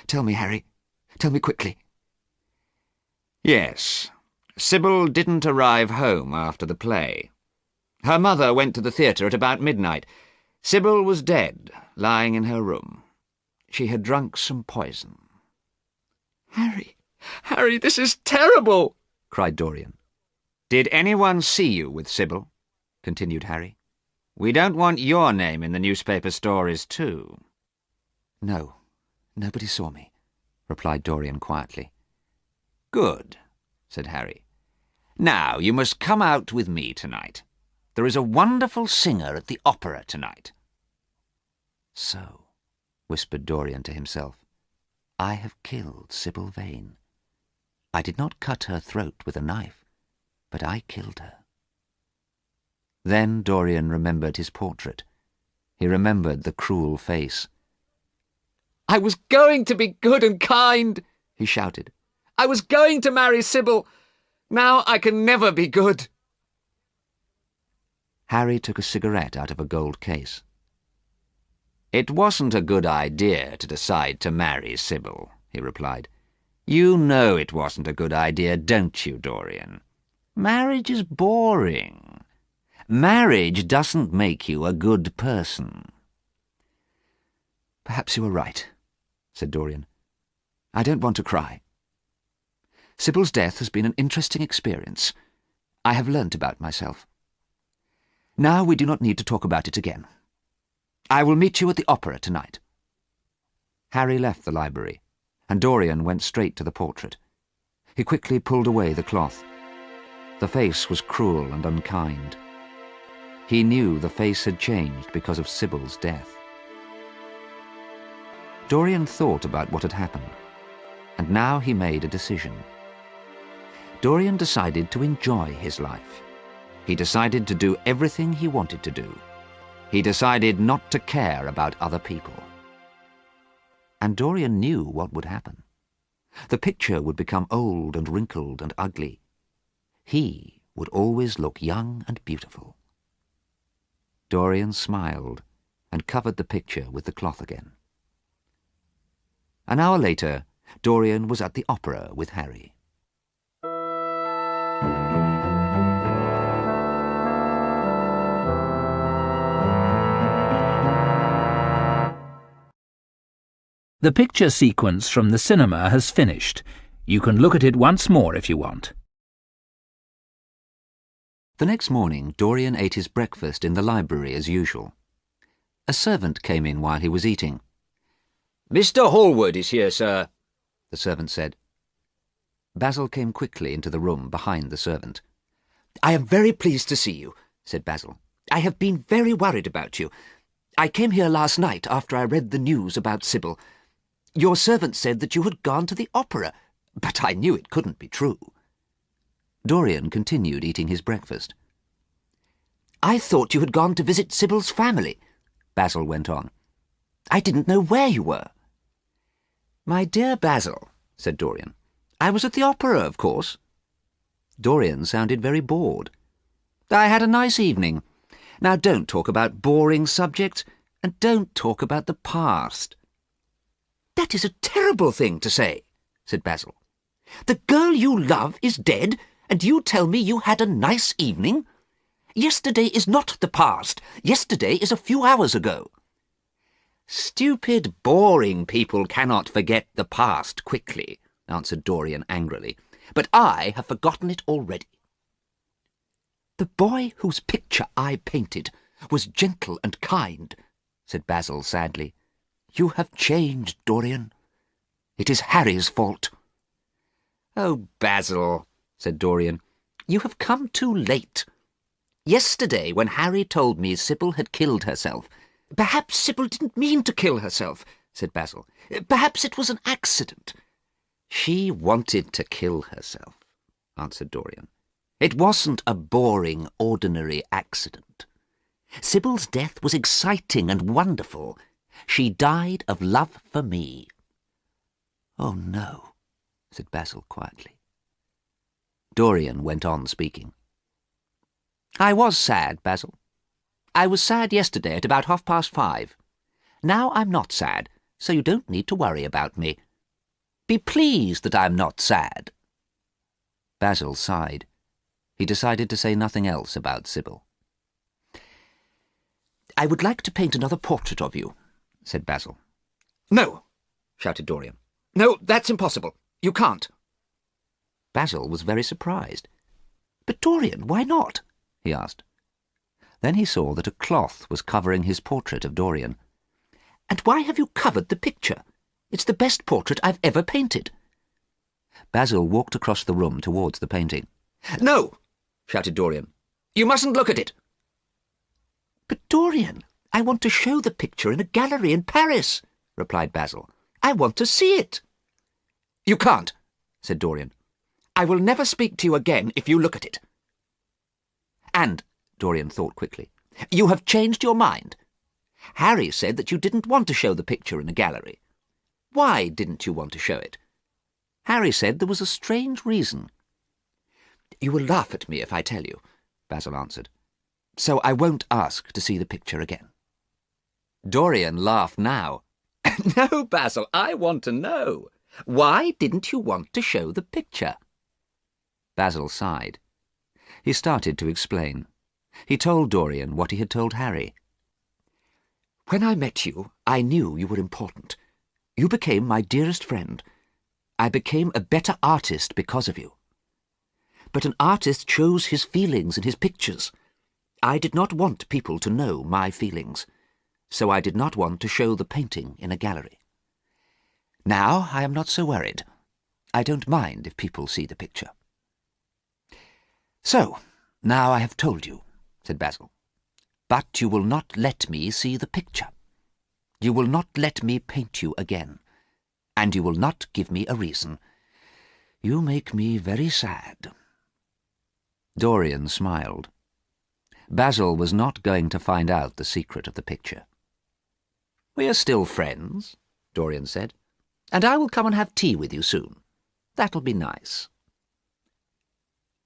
Tell me, Harry. Tell me quickly." "Yes. Sybil didn't arrive home after the play. Her mother went to the theatre at about midnight. Sybil was dead, lying in her room. She had drunk some poison." Harry, this is terrible!" cried Dorian. "Did anyone see you with Sybil?" continued Harry. "We don't want your name in the newspaper stories, too." "No, nobody saw me," replied Dorian quietly. "Good," said Harry. "Now you must come out with me tonight. There is a wonderful singer at the opera tonight." So, whispered Dorian to himself, I have killed Sybil Vane. I did not cut her throat with a knife, but I killed her. Then Dorian remembered his portrait. He remembered the cruel face. "I was going to be good and kind," he shouted. "I was going to marry Sybil. Now I can never be good." Harry took a cigarette out of a gold case. "It wasn't a good idea to decide to marry Sybil," he replied. "You know it wasn't a good idea, don't you, Dorian? Marriage is boring. Marriage doesn't make you a good person." "Perhaps you are right," said Dorian. "I don't want to cry. Sybil's death has been an interesting experience. I have learnt about myself. Now we do not need to talk about it again. I will meet you at the opera tonight." Harry left the library, and Dorian went straight to the portrait. He quickly pulled away the cloth. The face was cruel and unkind. He knew the face had changed because of Sybil's death. Dorian thought about what had happened, and now he made a decision. Dorian decided to enjoy his life. He decided to do everything he wanted to do. He decided not to care about other people. And Dorian knew what would happen. The picture would become old and wrinkled and ugly. He would always look young and beautiful. Dorian smiled and covered the picture with the cloth again. An hour later, Dorian was at the opera with Harry. The picture sequence from the cinema has finished. You can look at it once more if you want. The next morning, Dorian ate his breakfast in the library as usual. A servant came in while he was eating. "Mr. Hallward is here, sir," the servant said. Basil came quickly into the room behind the servant. "I am very pleased to see you," said Basil. "I have been very worried about you. I came here last night after I read the news about Sybil. Your servant said that you had gone to the opera, but I knew it couldn't be true." Dorian continued eating his breakfast. "I thought you had gone to visit Sybil's family," Basil went on. "I didn't know where you were." "My dear Basil," said Dorian, "I was at the opera, of course." Dorian sounded very bored. "I had a nice evening. Now don't talk about boring subjects, and don't talk about the past." "That is a terrible thing to say," said Basil. "The girl you love is dead, and you tell me you had a nice evening? Yesterday is not the past. Yesterday is a few hours ago." "Stupid, boring people cannot forget the past quickly," answered Dorian angrily. "But I have forgotten it already." "The boy whose picture I painted was gentle and kind," said Basil sadly. "You have changed, Dorian. It is Harry's fault." "Oh, Basil," said Dorian, "you have come too late. Yesterday, when Harry told me Sybil had killed herself—" "Perhaps Sybil didn't mean to kill herself," said Basil. "Perhaps it was an accident." "She wanted to kill herself," answered Dorian. "It wasn't a boring, ordinary accident. Sybil's death was exciting and wonderful. She died of love for me." "Oh, no," said Basil quietly. Dorian went on speaking. "I was sad, Basil. I was sad yesterday at about 5:30. Now I'm not sad, so you don't need to worry about me. Be pleased that I'm not sad." Basil sighed. He decided to say nothing else about Sybil. "I would like to paint another portrait of you," said Basil. "No!" shouted Dorian. "No, that's impossible. You can't." Basil was very surprised. "But Dorian, why not?" he asked. Then he saw that a cloth was covering his portrait of Dorian. "And why have you covered the picture? It's the best portrait I've ever painted." Basil walked across the room towards the painting. "No!" shouted Dorian. "You mustn't look at it." "But Dorian, I want to show the picture in a gallery in Paris," replied Basil. "I want to see it." "You can't," said Dorian. "I will never speak to you again if you look at it." "And," Dorian thought quickly, "you have changed your mind. Harry said that you didn't want to show the picture in a gallery. Why didn't you want to show it? Harry said there was a strange reason." "You will laugh at me if I tell you," Basil answered. "So I won't ask to see the picture again." Dorian laughed now. No, Basil, I want to know. Why didn't you want to show the picture? Basil sighed. He started to explain. He told Dorian what he had told Harry. When I met you, I knew you were important. You became my dearest friend. I became a better artist because of you. But an artist shows his feelings in his pictures. I did not want people to know my feelings, so I did not want to show the painting in a gallery. Now I am not so worried. I don't mind if people see the picture. So, now I have told you, said Basil. But you will not let me see the picture. You will not let me paint you again. And you will not give me a reason. You make me very sad. Dorian smiled. Basil was not going to find out the secret of the picture. We are still friends, Dorian said, and I will come and have tea with you soon. That'll be nice.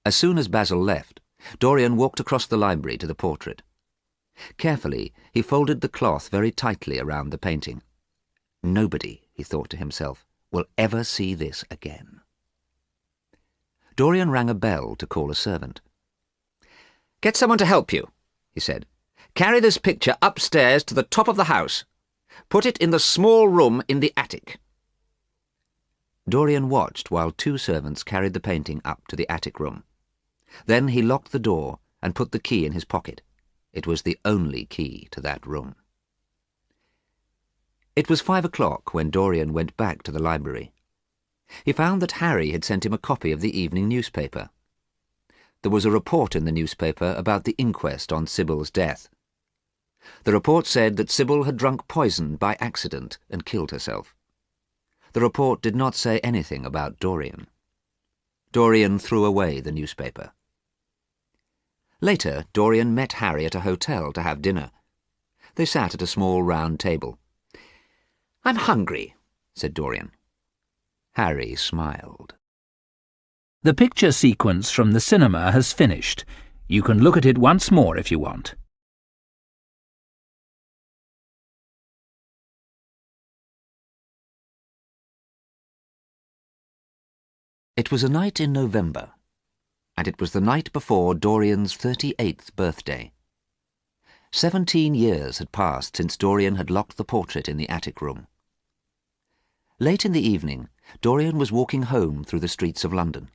As soon as Basil left, Dorian walked across the library to the portrait. Carefully, he folded the cloth very tightly around the painting. Nobody, he thought to himself, will ever see this again. Dorian rang a bell to call a servant. Get someone to help you, he said. Carry this picture upstairs to the top of the house. Put it in the small room in the attic. Dorian watched while two servants carried the painting up to the attic room. Then he locked the door and put the key in his pocket. It was the only key to that room. It was 5 o'clock when Dorian went back to the library. He found that Harry had sent him a copy of the evening newspaper. There was a report in the newspaper about the inquest on Sybil's death. The report said that Sybil had drunk poison by accident and killed herself. The report did not say anything about Dorian. Dorian threw away the newspaper. Later, Dorian met Harry at a hotel to have dinner. They sat at a small round table. "I'm hungry," said Dorian. Harry smiled. The picture sequence from the cinema has finished. You can look at it once more if you want. It was a night in November, and it was the night before Dorian's 38th birthday. 17 years had passed since Dorian had locked the portrait in the attic room. Late in the evening, Dorian was walking home through the streets of London.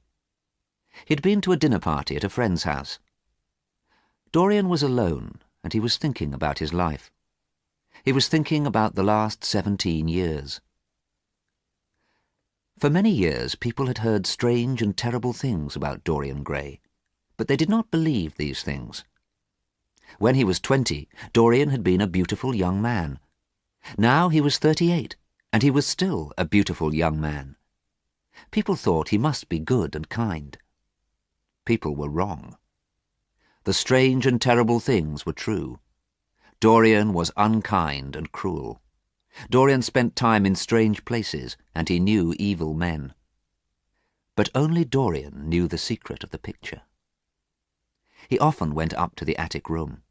He had been to a dinner party at a friend's house. Dorian was alone, and he was thinking about his life. He was thinking about the last 17 years. For many years, people had heard strange and terrible things about Dorian Gray, but they did not believe these things. When he was 20, Dorian had been a beautiful young man. Now he was 38, and he was still a beautiful young man. People thought he must be good and kind. People were wrong. The strange and terrible things were true. Dorian was unkind and cruel. Dorian spent time in strange places, and he knew evil men. But only Dorian knew the secret of the picture. He often went up to the attic room.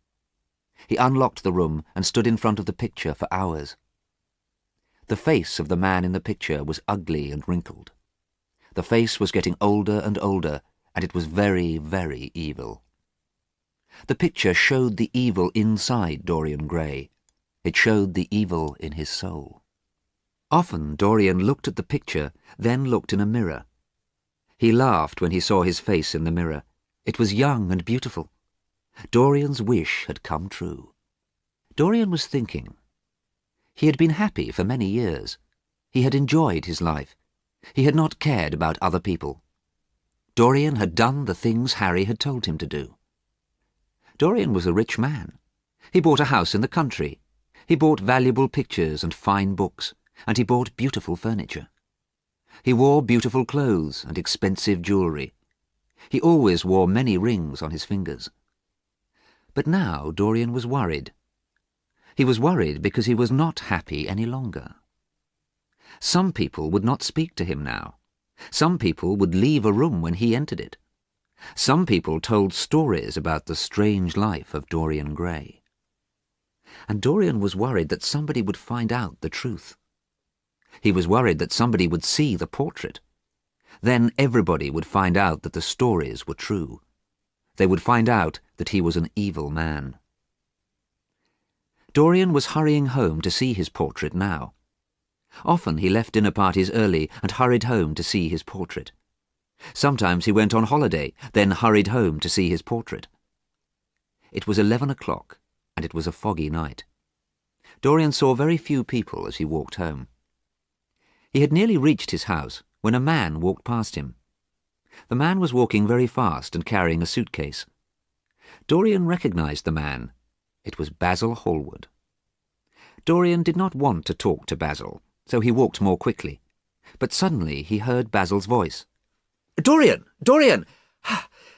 He unlocked the room and stood in front of the picture for hours. The face of the man in the picture was ugly and wrinkled. The face was getting older and older, and it was very, very evil. The picture showed the evil inside Dorian Gray. It showed the evil in his soul. Often Dorian looked at the picture, then looked in a mirror. He laughed when he saw his face in the mirror. It was young and beautiful. Dorian's wish had come true. Dorian was thinking. He had been happy for many years. He had enjoyed his life. He had not cared about other people. Dorian had done the things Harry had told him to do. Dorian was a rich man. He bought a house in the country. He bought valuable pictures and fine books, and he bought beautiful furniture. He wore beautiful clothes and expensive jewellery. He always wore many rings on his fingers. But now Dorian was worried. He was worried because he was not happy any longer. Some people would not speak to him now. Some people would leave a room when he entered it. Some people told stories about the strange life of Dorian Gray. and Dorian was worried that somebody would find out the truth. He was worried that somebody would see the portrait. Then everybody would find out that the stories were true. They would find out that he was an evil man. Dorian was hurrying home to see his portrait now. Often he left dinner parties early and hurried home to see his portrait. Sometimes he went on holiday, then hurried home to see his portrait. It was 11 o'clock, and it was a foggy night. Dorian saw very few people as he walked home. He had nearly reached his house when a man walked past him. The man was walking very fast and carrying a suitcase. Dorian recognized the man. It was Basil Hallward. Dorian did not want to talk to Basil, so he walked more quickly. But suddenly he heard Basil's voice. "Dorian! Dorian!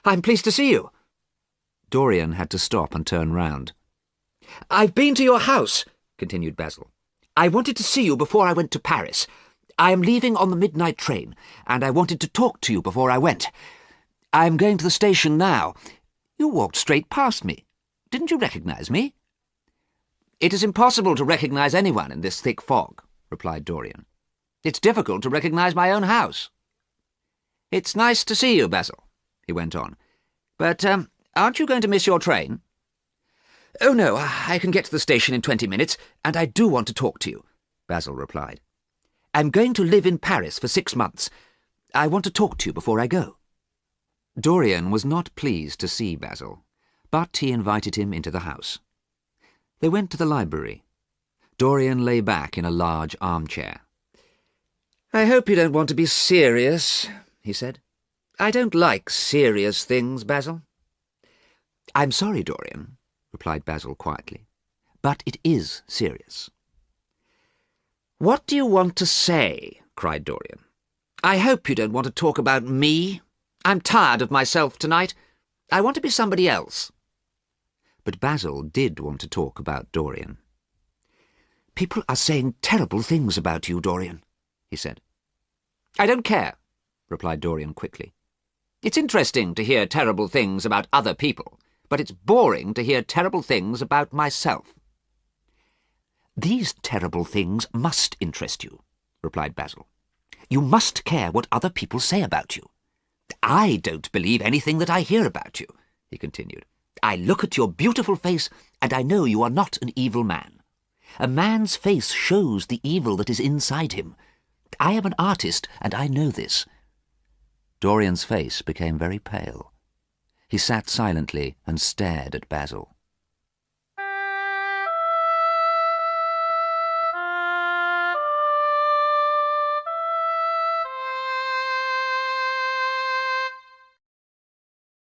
I'm pleased to see you." Dorian had to stop and turn round. "I've been to your house," continued Basil. "I wanted to see you before I went to Paris. I am leaving on the midnight train, and I wanted to talk to you before I went. I am going to the station now. You walked straight past me. Didn't you recognize me?" "It is impossible to recognize anyone in this thick fog," replied Dorian. "It's difficult to recognize my own house." "It's nice to see you, Basil," he went on. "But, aren't you going to miss your train?" "Oh, no, I can get to the station in 20 minutes, and I do want to talk to you," Basil replied. "I'm going to live in Paris for 6 months. I want to talk to you before I go." Dorian was not pleased to see Basil, but he invited him into the house. They went to the library. Dorian lay back in a large armchair. "I hope you don't want to be serious," he said. "I don't like serious things, Basil." "I'm sorry, Dorian," replied Basil quietly, "but it is serious." "What do you want to say?" cried Dorian. "I hope you don't want to talk about me. I'm tired of myself tonight. I want to be somebody else." But Basil did want to talk about Dorian. "People are saying terrible things about you, Dorian," he said. "I don't care," replied Dorian quickly. "It's interesting to hear terrible things about other people, but it's boring to hear terrible things about myself." "These terrible things must interest you," replied Basil. "You must care what other people say about you." "I don't believe anything that I hear about you," he continued. "I look at your beautiful face, and I know you are not an evil man. A man's face shows the evil that is inside him. I am an artist, and I know this." Dorian's face became very pale. He sat silently and stared at Basil.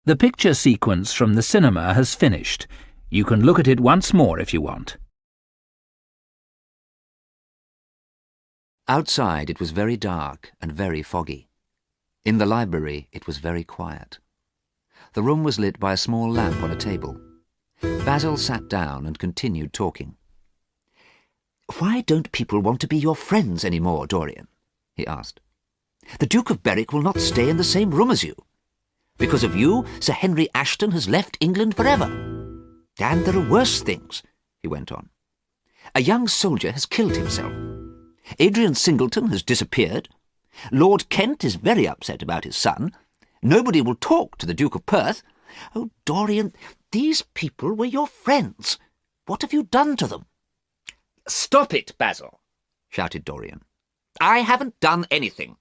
The picture sequence from the cinema has finished. You can look at it once more if you want. Outside it was very dark and very foggy. In the library it was very quiet. The room was lit by a small lamp on a table. Basil sat down and continued talking. "Why don't people want to be your friends any more, Dorian?" he asked. "The Duke of Berwick will not stay in the same room as you. Because of you, Sir Henry Ashton has left England forever. And there are worse things," he went on. "A young soldier has killed himself. Adrian Singleton has disappeared. Lord Kent is very upset about his son. Nobody will talk to the Duke of Perth. Oh, Dorian, these people were your friends. What have you done to them?" "Stop it, Basil," shouted Dorian. "I haven't done anything.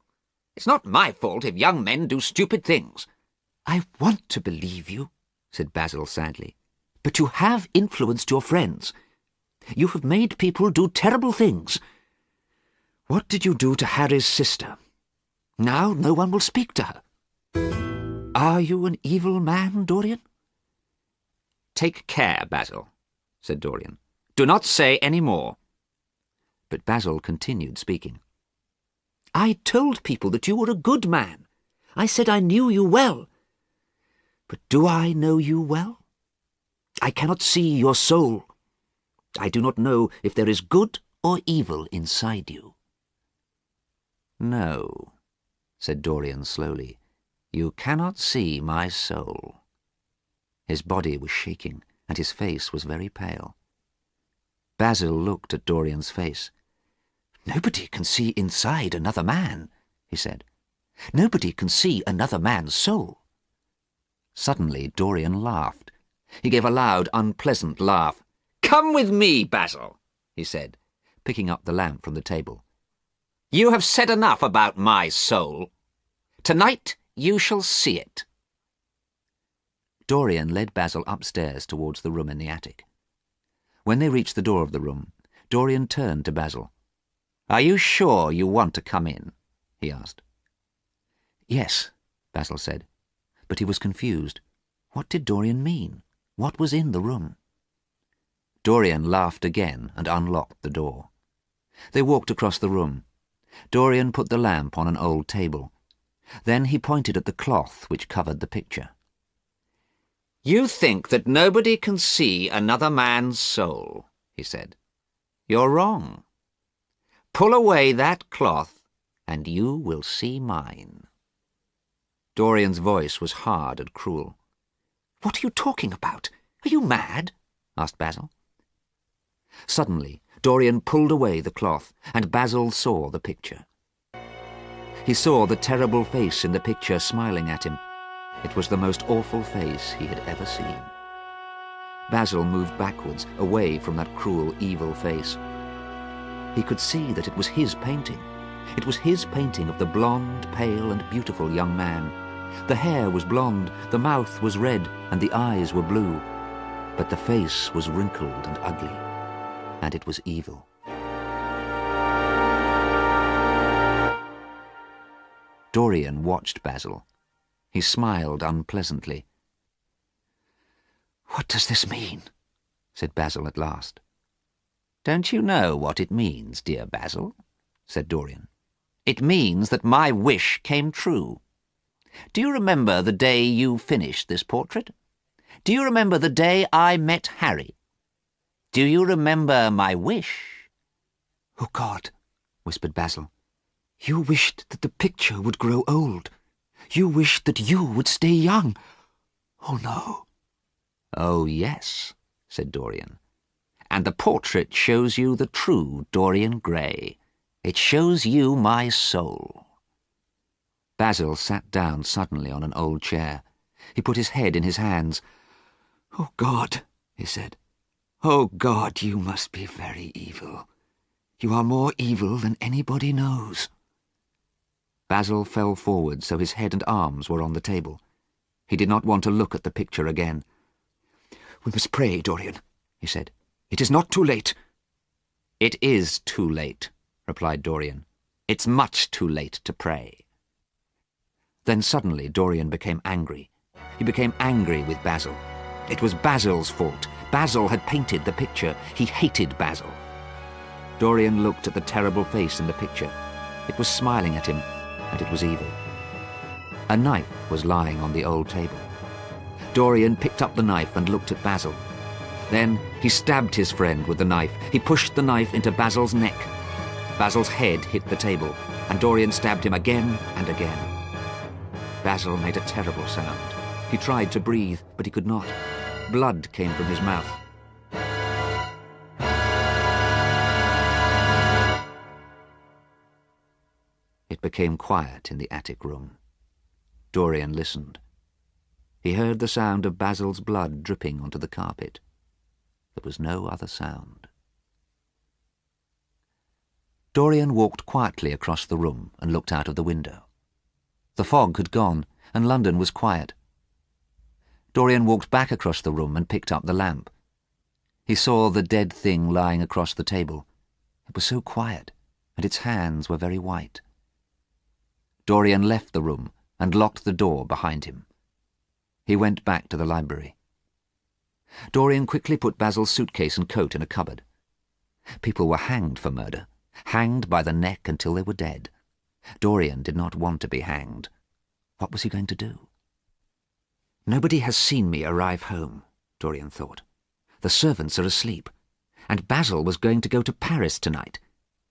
It's not my fault if young men do stupid things." "I want to believe you," said Basil sadly, "but you have influenced your friends. You have made people do terrible things. What did you do to Harry's sister? Now no one will speak to her. Are you an evil man, Dorian?" "Take care, Basil," said Dorian. "Do not say any more." But Basil continued speaking. "I told people that you were a good man. I said I knew you well. But do I know you well? I cannot see your soul. I do not know if there is good or evil inside you." "No," said Dorian slowly. "You cannot see my soul." His body was shaking, and his face was very pale. Basil looked at Dorian's face. "Nobody can see inside another man," he said. "Nobody can see another man's soul." Suddenly Dorian laughed. He gave a loud, unpleasant laugh. "Come with me, Basil," he said, picking up the lamp from the table. "You have said enough about my soul. Tonight you shall see it." Dorian led Basil upstairs towards the room in the attic. When they reached the door of the room, Dorian turned to Basil. "Are you sure you want to come in?" he asked. "Yes," Basil said, but he was confused. What did Dorian mean? What was in the room? Dorian laughed again and unlocked the door. They walked across the room. Dorian put the lamp on an old table. Then he pointed at the cloth which covered the picture. "You think that nobody can see another man's soul," he said. "You're wrong. Pull away that cloth, and you will see mine." Dorian's voice was hard and cruel. "What are you talking about? Are you mad?" asked Basil. Suddenly, Dorian pulled away the cloth, and Basil saw the picture. He saw the terrible face in the picture smiling at him. It was the most awful face he had ever seen. Basil moved backwards, away from that cruel, evil face. He could see that it was his painting. It was his painting of the blonde, pale and beautiful young man. The hair was blonde, the mouth was red, and the eyes were blue. But the face was wrinkled and ugly, and it was evil. Dorian watched Basil. He smiled unpleasantly. "What does this mean?" said Basil at last. "Don't you know what it means, dear Basil?" said Dorian. "It means that my wish came true. Do you remember the day you finished this portrait? Do you remember the day I met Harry? Do you remember my wish?" "Oh, God," whispered Basil. "You wished that the picture would grow old. You wished that you would stay young. Oh, no." "Oh, yes," said Dorian. "And the portrait shows you the true Dorian Gray. It shows you my soul." Basil sat down suddenly on an old chair. He put his head in his hands. "Oh, God," he said. "Oh, God, you must be very evil. You are more evil than anybody knows." Basil fell forward so his head and arms were on the table. He did not want to look at the picture again. "We must pray, Dorian," he said. "It is not too late." "It is too late," replied Dorian. "It's much too late to pray." Then suddenly Dorian became angry. He became angry with Basil. It was Basil's fault. Basil had painted the picture. He hated Basil. Dorian looked at the terrible face in the picture. It was smiling at him, and it was evil. A knife was lying on the old table. Dorian picked up the knife and looked at Basil. Then he stabbed his friend with the knife. He pushed the knife into Basil's neck. Basil's head hit the table, and Dorian stabbed him again and again. Basil made a terrible sound. He tried to breathe, but he could not. Blood came from his mouth. It became quiet in the attic room. Dorian listened. He heard the sound of Basil's blood dripping onto the carpet. There was no other sound. Dorian walked quietly across the room and looked out of the window. The fog had gone, and London was quiet. Dorian walked back across the room and picked up the lamp. He saw the dead thing lying across the table. It was so quiet, and its hands were very white. Dorian left the room and locked the door behind him. He went back to the library. Dorian quickly put Basil's suitcase and coat in a cupboard. People were hanged for murder, hanged by the neck until they were dead. Dorian did not want to be hanged. What was he going to do? Nobody has seen me arrive home, Dorian thought. The servants are asleep, and Basil was going to go to Paris tonight.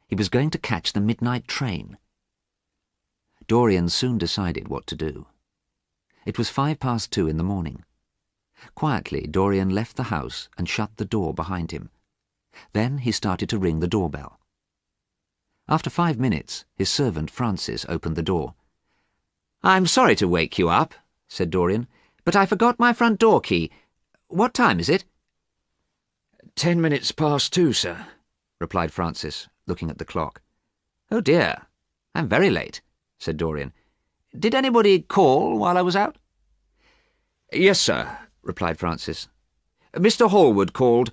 He was going to catch the midnight train. Dorian soon decided what to do. It was 2:05 in the morning. Quietly, Dorian left the house and shut the door behind him. Then he started to ring the doorbell. After 5 minutes, his servant Francis opened the door. "I'm sorry to wake you up," said Dorian, "but I forgot my front door key. What time is it?" 10 minutes past 2, sir," replied Francis, looking at the clock. "Oh dear, I'm very late," said Dorian. "Did anybody call while I was out?" "Yes, sir," replied Francis. "Mr. Hallward called.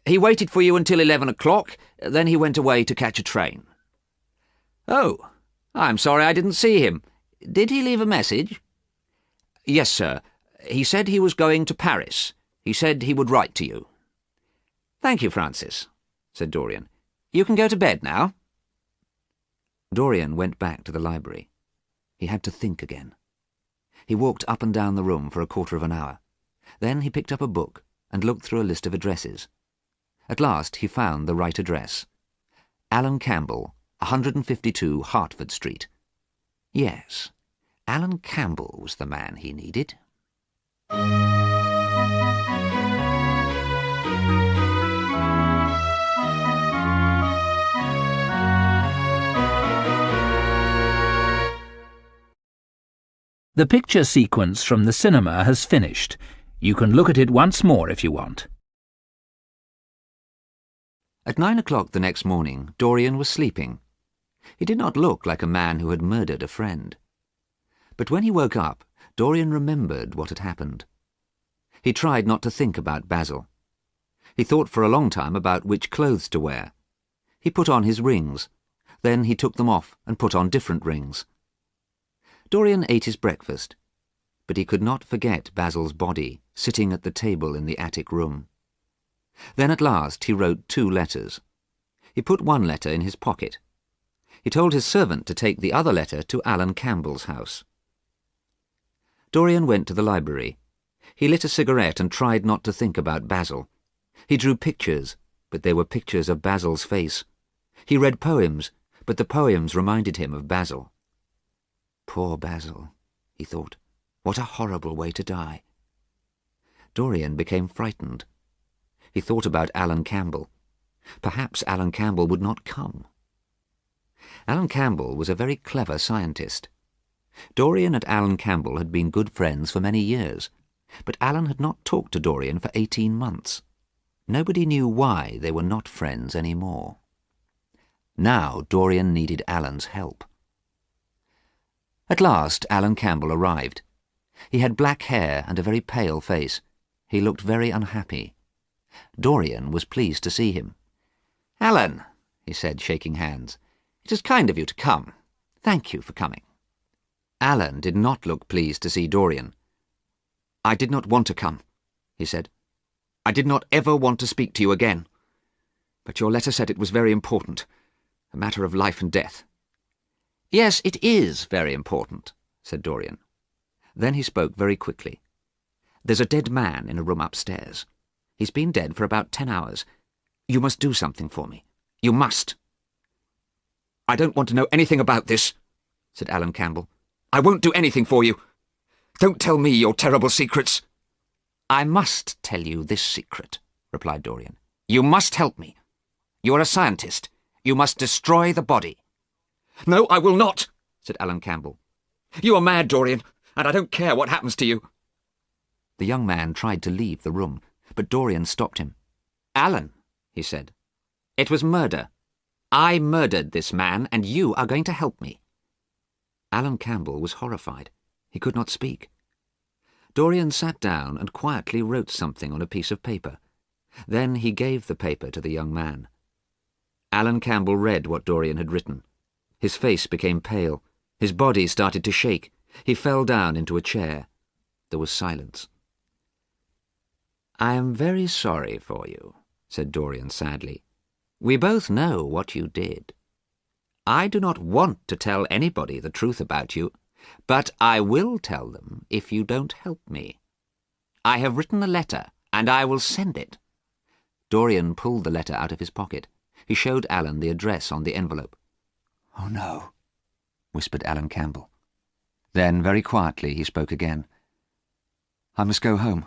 He waited for you until 11 o'clock, then he went away to catch a train." "Oh, I'm sorry I didn't see him. Did he leave a message?" "Yes, sir. He said he was going to Paris. He said he would write to you." "Thank you, Francis," said Dorian. "You can go to bed now." Dorian went back to the library. He had to think again. He walked up and down the room for a quarter of an hour. Then he picked up a book and looked through a list of addresses. At last he found the right address. Alan Campbell, 152 Hertford Street. Yes, Alan Campbell was the man he needed. The picture sequence from the cinema has finished. You can look at it once more if you want. At 9 o'clock the next morning, Dorian was sleeping. He did not look like a man who had murdered a friend. But when he woke up, Dorian remembered what had happened. He tried not to think about Basil. He thought for a long time about which clothes to wear. He put on his rings. Then he took them off and put on different rings. Dorian ate his breakfast, but he could not forget Basil's body sitting at the table in the attic room. Then at last he wrote 2 letters. He put one letter in his pocket. He told his servant to take the other letter to Alan Campbell's house. Dorian went to the library. He lit a cigarette and tried not to think about Basil. He drew pictures, but they were pictures of Basil's face. He read poems, but the poems reminded him of Basil. Poor Basil, he thought. What a horrible way to die. Dorian became frightened. He thought about Alan Campbell. Perhaps Alan Campbell would not come. Alan Campbell was a very clever scientist. Dorian and Alan Campbell had been good friends for many years, but Alan had not talked to Dorian for 18 months. Nobody knew why they were not friends any more. Now Dorian needed Alan's help. At last Alan Campbell arrived. He had black hair and a very pale face. He looked very unhappy. Dorian was pleased to see him. "Alan," he said, shaking hands, "it is kind of you to come. Thank you for coming." Alan did not look pleased to see Dorian. "I did not want to come," he said. "I did not ever want to speak to you again. But your letter said it was very important, a matter of life and death." "Yes, it is very important," said Dorian. Then he spoke very quickly. "There's a dead man in a room upstairs. He's been dead for about 10 hours. You must do something for me. You must." "I don't want to know anything about this," said Alan Campbell. "I won't do anything for you. Don't tell me your terrible secrets." "I must tell you this secret," replied Dorian. "You must help me. You are a scientist. You must destroy the body." "No, I will not," said Alan Campbell. "You are mad, Dorian, and I don't care what happens to you." The young man tried to leave the room, but Dorian stopped him. "Alan," he said, "it was murder. I murdered this man, and you are going to help me." Alan Campbell was horrified. He could not speak. Dorian sat down and quietly wrote something on a piece of paper. Then he gave the paper to the young man. Alan Campbell read what Dorian had written. His face became pale. His body started to shake. He fell down into a chair. There was silence. "I am very sorry for you," said Dorian sadly. "We both know what you did. I do not want to tell anybody the truth about you, but I will tell them if you don't help me. I have written a letter, and I will send it." Dorian pulled the letter out of his pocket. He showed Alan the address on the envelope. "Oh, no," whispered Alan Campbell. Then, very quietly, he spoke again. "I must go home.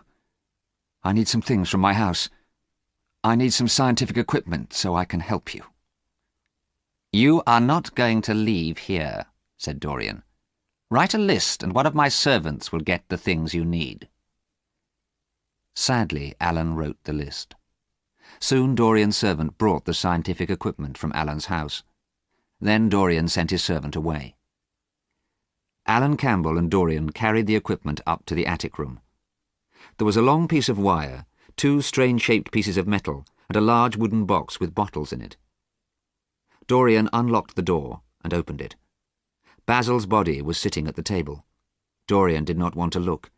I need some things from my house. I need some scientific equipment so I can help you. You are not going to leave here, said Dorian. Write a list and one of my servants will get the things you need. Sadly, Alan wrote the list. Soon Dorian's servant brought the scientific equipment from Alan's house. Then Dorian sent his servant away. Alan Campbell and Dorian carried the equipment up to the attic room. There was a long piece of wire, 2 strange-shaped pieces of metal, and a large wooden box with bottles in it. Dorian unlocked the door and opened it. Basil's body was sitting at the table. Dorian did not want to look.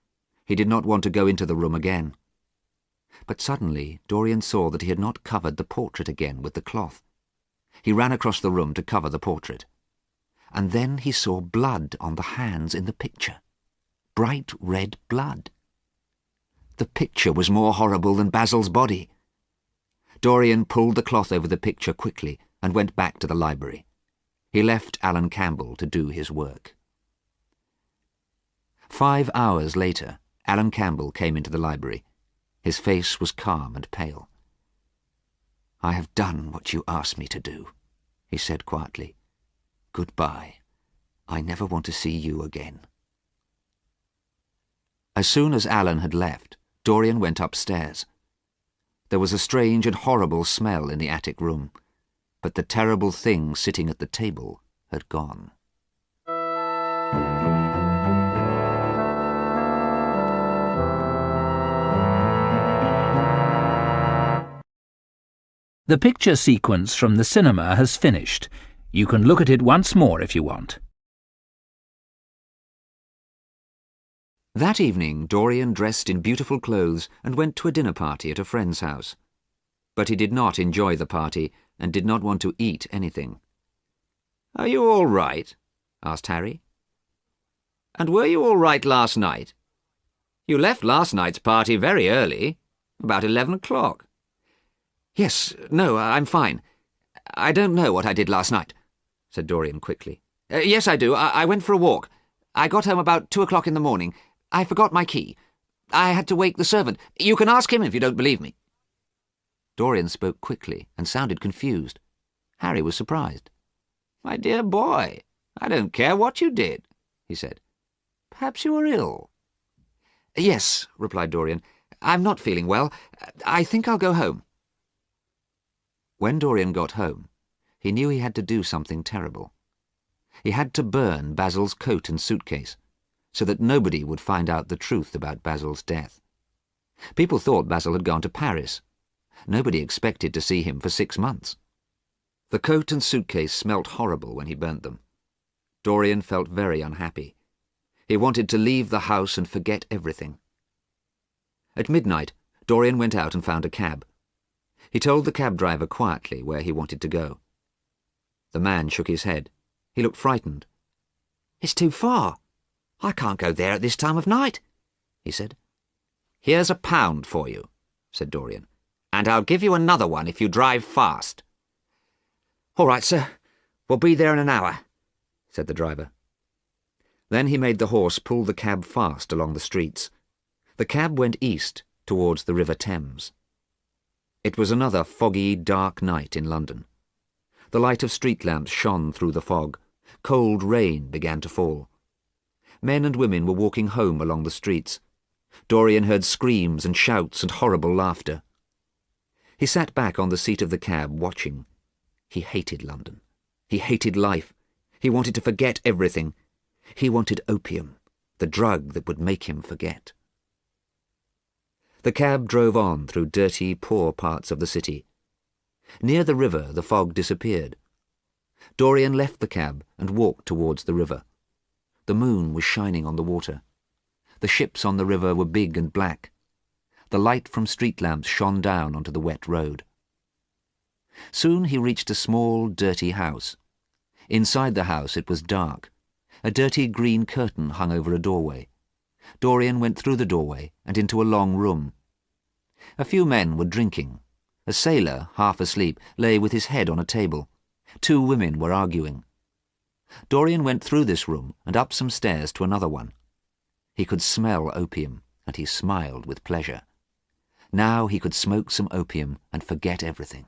He did not want to go into the room again. But suddenly Dorian saw that he had not covered the portrait again with the cloth. He ran across the room to cover the portrait. And then he saw blood on the hands in the picture. Bright red blood. The picture was more horrible than Basil's body. Dorian pulled the cloth over the picture quickly and went back to the library. He left Alan Campbell to do his work. 5 hours later, Alan Campbell came into the library. His face was calm and pale. "I have done what you asked me to do," he said quietly. "Goodbye. I never want to see you again." As soon as Alan had left, Dorian went upstairs. There was a strange and horrible smell in the attic room, but the terrible thing sitting at the table had gone. The picture sequence from the cinema has finished. You can look at it once more if you want. That evening, Dorian dressed in beautiful clothes and went to a dinner party at a friend's house. But he did not enjoy the party and did not want to eat anything. "Are you all right?" asked Harry. "And were you all right last night? You left last night's party very early, about 11 o'clock. "Yes, no, I'm fine. I don't know what I did last night," said Dorian quickly. "Yes, I do. I went for a walk. I got home about 2 o'clock in the morning. I forgot my key. I had to wake the servant. You can ask him if you don't believe me." Dorian spoke quickly and sounded confused. Harry was surprised. "My dear boy, I don't care what you did," he said. "Perhaps you were ill." "Yes," replied Dorian. "I'm not feeling well. I think I'll go home." When Dorian got home, he knew he had to do something terrible. He had to burn Basil's coat and suitcase, so that nobody would find out the truth about Basil's death. People thought Basil had gone to Paris. Nobody expected to see him for 6 months. The coat and suitcase smelt horrible when he burnt them. Dorian felt very unhappy. He wanted to leave the house and forget everything. At midnight, Dorian went out and found a cab. He told the cab driver quietly where he wanted to go. The man shook his head. He looked frightened. "It's too far. I can't go there at this time of night," he said. "Here's £1 for you," said Dorian, "and I'll give you another one if you drive fast." "All right, sir. We'll be there in an hour," said the driver. Then he made the horse pull the cab fast along the streets. The cab went east, towards the River Thames. It was another foggy, dark night in London. The light of street lamps shone through the fog. Cold rain began to fall. Men and women were walking home along the streets. Dorian heard screams and shouts and horrible laughter. He sat back on the seat of the cab, watching. He hated London. He hated life. He wanted to forget everything. He wanted opium, the drug that would make him forget. The cab drove on through dirty, poor parts of the city. Near the river, the fog disappeared. Dorian left the cab and walked towards the river. The moon was shining on the water. The ships on the river were big and black. The light from street lamps shone down onto the wet road. Soon he reached a small, dirty house. Inside the house it was dark. A dirty green curtain hung over a doorway. Dorian went through the doorway and into a long room. A few men were drinking. A sailor, half asleep, lay with his head on a table. 2 women were arguing. Dorian went through this room and up some stairs to another one. He could smell opium, and he smiled with pleasure. Now he could smoke some opium and forget everything.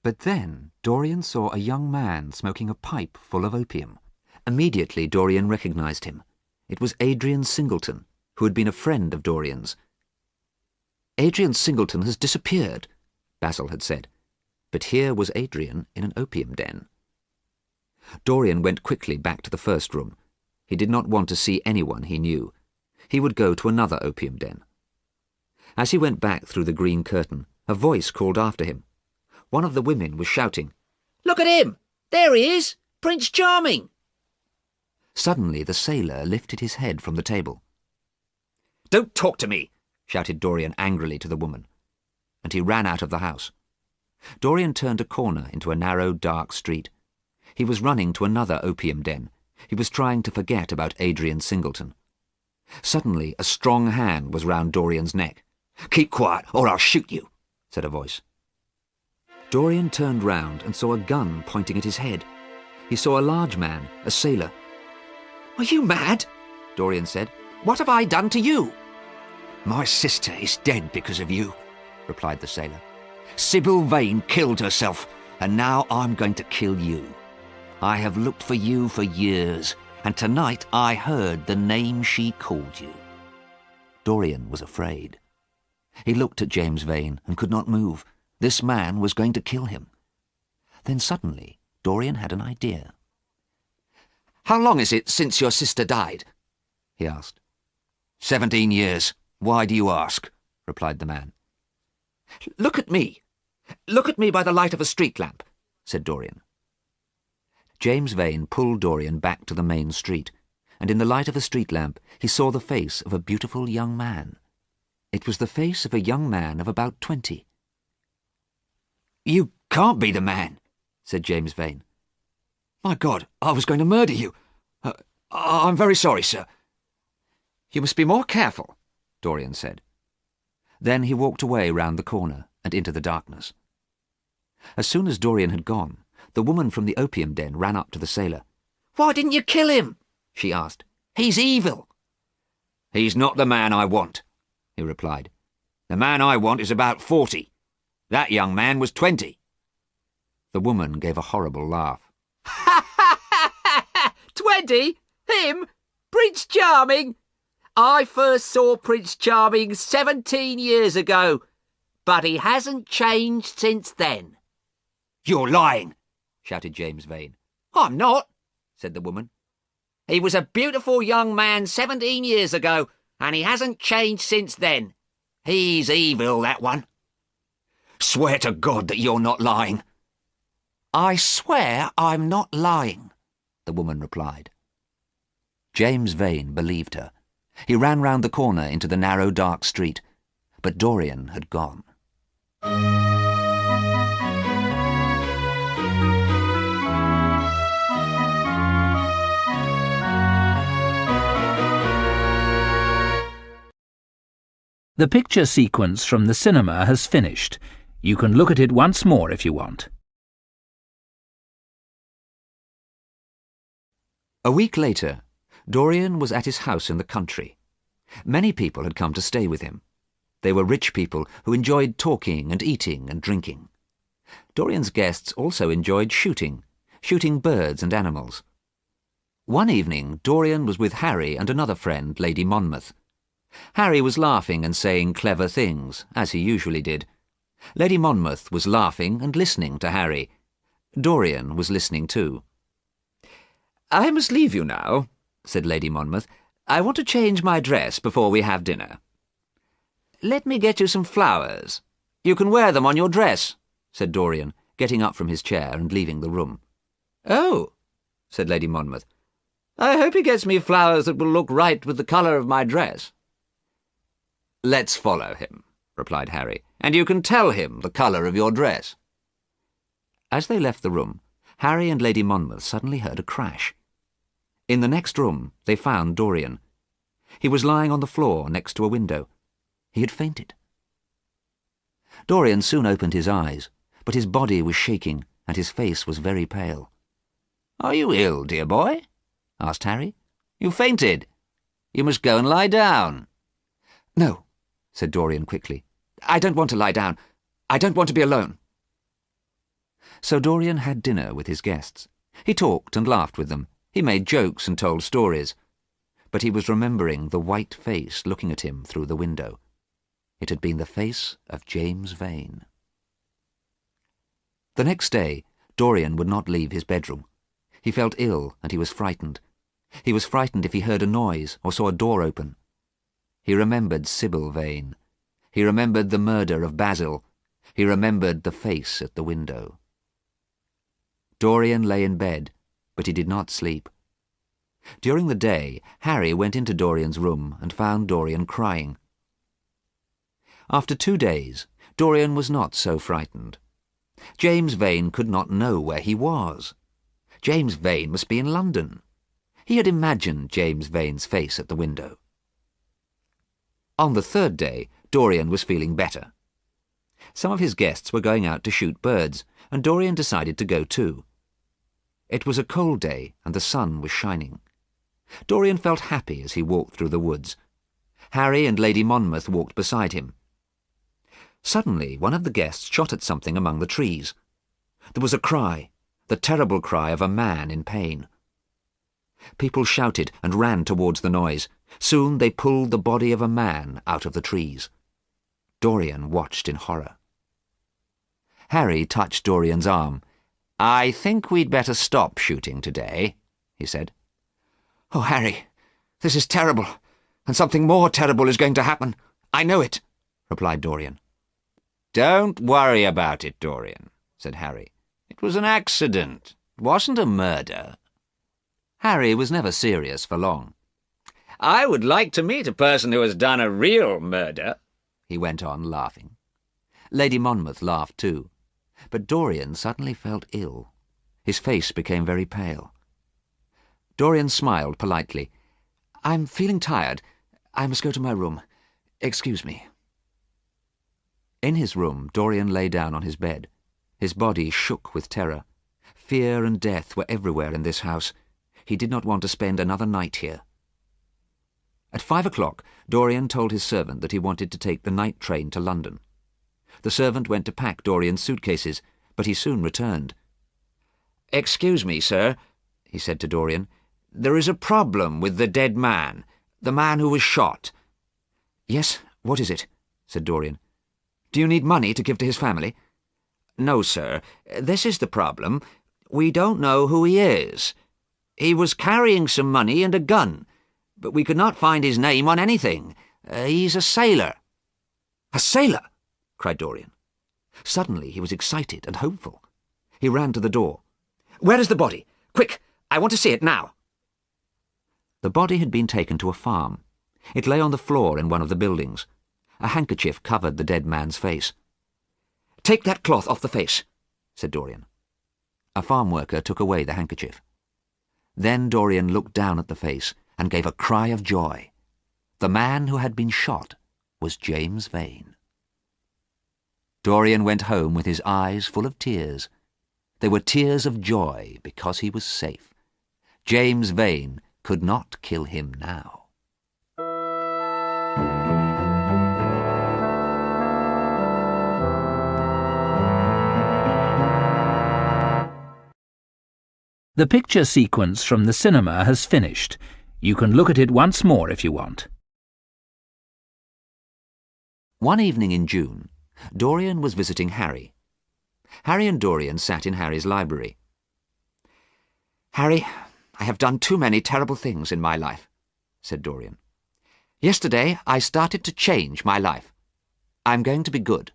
But then Dorian saw a young man smoking a pipe full of opium. Immediately Dorian recognised him. It was Adrian Singleton, who had been a friend of Dorian's. "Adrian Singleton has disappeared," Basil had said. But here was Adrian in an opium den. Dorian went quickly back to the first room. He did not want to see anyone he knew. He would go to another opium den. As he went back through the green curtain, a voice called after him. One of the women was shouting, "Look at him! There he is! Prince Charming!" Suddenly the sailor lifted his head from the table. "Don't talk to me!" shouted Dorian angrily to the woman, and he ran out of the house. Dorian turned a corner into a narrow, dark street. He was running to another opium den. He was trying to forget about Adrian Singleton. Suddenly a strong hand was round Dorian's neck. "Keep quiet, or I'll shoot you," said a voice. Dorian turned round and saw a gun pointing at his head. He saw a large man, a sailor. "Are you mad?" Dorian said. "What have I done to you?" "My sister is dead because of you," replied the sailor. "Sybil Vane killed herself, "And now I'm going to kill you. I have looked for you for years, and tonight I heard the name she called you." Dorian was afraid. He looked at James Vane and could not move. This man was going to kill him. Then suddenly Dorian had an idea. "How long is it since your sister died?" he asked. 17 years. Why do you ask?" replied the man. Look at me. Look at me by the light of a street lamp," said Dorian. James Vane pulled Dorian back to the main street, and in the light of a street lamp he saw the face of a beautiful young man. It was the face of a young man of about 20. "You can't be the man," said James Vane. "My God, I was going to murder you. I'm very sorry, sir." "You must be more careful," Dorian said. Then he walked away round the corner and into the darkness. As soon as Dorian had gone, the woman from the opium den ran up to the sailor. "Why didn't you kill him?" she asked. "He's evil." "He's not the man I want," he replied. "The man I want is about 40. That young man was 20. The woman gave a horrible laugh. 20? Him? Prince Charming? I first saw Prince Charming 17 years ago, but he hasn't changed since then." "You're lying," shouted James Vane. "I'm not," said the woman. "He was a beautiful young man 17 years ago, and he hasn't changed since then. He's evil, that one." "Swear to God that you're not lying." "I swear I'm not lying," the woman replied. James Vane believed her. He ran round the corner into the narrow, dark street, but Dorian had gone. The picture sequence from the cinema has finished. You can look at it once more if you want. A week later, Dorian was at his house in the country. Many people had come to stay with him. They were rich people who enjoyed talking and eating and drinking. Dorian's guests also enjoyed shooting birds and animals. One evening, Dorian was with Harry and another friend, Lady Monmouth. Harry was laughing and saying clever things, as he usually did. Lady Monmouth was laughing and listening to Harry. Dorian was listening too. "I must leave you now," said Lady Monmouth. "I want to change my dress before we have dinner." "Let me get you some flowers. You can wear them on your dress," said Dorian, getting up from his chair and leaving the room. "Oh," said Lady Monmouth. "I hope he gets me flowers that will look right with the colour of my dress." "Let's follow him," replied Harry, "and you can tell him the colour of your dress." As they left the room, Harry and Lady Monmouth suddenly heard a crash. In the next room, they found Dorian. He was lying on the floor next to a window. He had fainted. Dorian soon opened his eyes, but his body was shaking and his face was very pale. "Are you ill, dear boy?" asked Harry. "You fainted. You must go and lie down." "No," said Dorian quickly. "I don't want to lie down. I don't want to be alone." So Dorian had dinner with his guests. He talked and laughed with them. He made jokes and told stories. But he was remembering the white face looking at him through the window. It had been the face of James Vane. The next day, Dorian would not leave his bedroom. He felt ill and he was frightened. He was frightened if he heard a noise or saw a door open. He remembered Sybil Vane. He remembered the murder of Basil. He remembered the face at the window. Dorian lay in bed, but he did not sleep. During the day, Harry went into Dorian's room and found Dorian crying. After 2 days, Dorian was not so frightened. James Vane could not know where he was. James Vane must be in London. He had imagined James Vane's face at the window. On the 3rd day, Dorian was feeling better. Some of his guests were going out to shoot birds, and Dorian decided to go too. It was a cold day, and the sun was shining. Dorian felt happy as he walked through the woods. Harry and Lady Monmouth walked beside him. Suddenly, one of the guests shot at something among the trees. There was a cry, the terrible cry of a man in pain. People shouted and ran towards the noise. Soon they pulled the body of a man out of the trees. Dorian watched in horror. Harry touched Dorian's arm. "I think we'd better stop shooting today," he said. "Oh, Harry, this is terrible, and something more terrible is going to happen. I know it," replied Dorian. "Don't worry about it, Dorian," said Harry. "It was an accident. It wasn't a murder." Harry was never serious for long. "I would like to meet a person who has done a real murder," he went on, laughing. Lady Monmouth laughed too, but Dorian suddenly felt ill. His face became very pale. Dorian smiled politely. "I'm feeling tired. I must go to my room. Excuse me." In his room, Dorian lay down on his bed. His body shook with terror. Fear and death were everywhere in this house. He did not want to spend another night here. At 5 o'clock, Dorian told his servant that he wanted to take the night train to London. The servant went to pack Dorian's suitcases, but he soon returned. "Excuse me, sir," he said to Dorian. "There is a problem with the dead man, the man who was shot." "Yes, what is it?" said Dorian. "Do you need money to give to his family?" "No, sir. This is the problem. We don't know who he is. He was carrying some money and a gun, but we could not find his name on anything. He's a sailor." "A sailor?" cried Dorian. Suddenly he was excited and hopeful. He ran to the door. "Where is the body? Quick! I want to see it now." The body had been taken to a farm. It lay on the floor in one of the buildings. A handkerchief covered the dead man's face. "Take that cloth off the face," said Dorian. A farm worker took away the handkerchief. Then Dorian looked down at the face and gave a cry of joy. The man who had been shot was James Vane. Dorian went home with his eyes full of tears. They were tears of joy because he was safe. James Vane could not kill him now. The picture sequence from the cinema has finished. You can look at it once more if you want. One evening in June, Dorian was visiting Harry. Harry and Dorian sat in Harry's library. "Harry, I have done too many terrible things in my life," said Dorian. "Yesterday I started to change my life. I'm going to be good."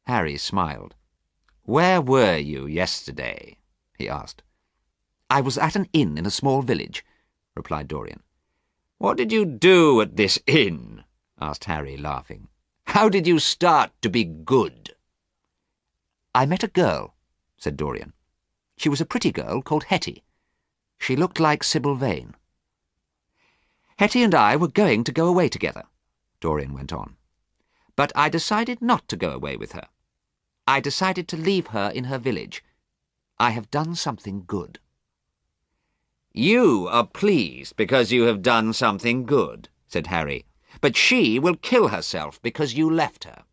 Harry smiled. "Where were you yesterday?" he asked. "I was at an inn in a small village," replied Dorian. "What did you do at this inn?" asked Harry, laughing. "How did you start to be good?" "I met a girl," said Dorian. "She was a pretty girl called Hetty. She looked like Sybil Vane." "Hetty and I were going to go away together," Dorian went on. "But I decided not to go away with her. I decided to leave her in her village. I have done something good." "You are pleased because you have done something good," said Harry. But she will kill herself because you left her."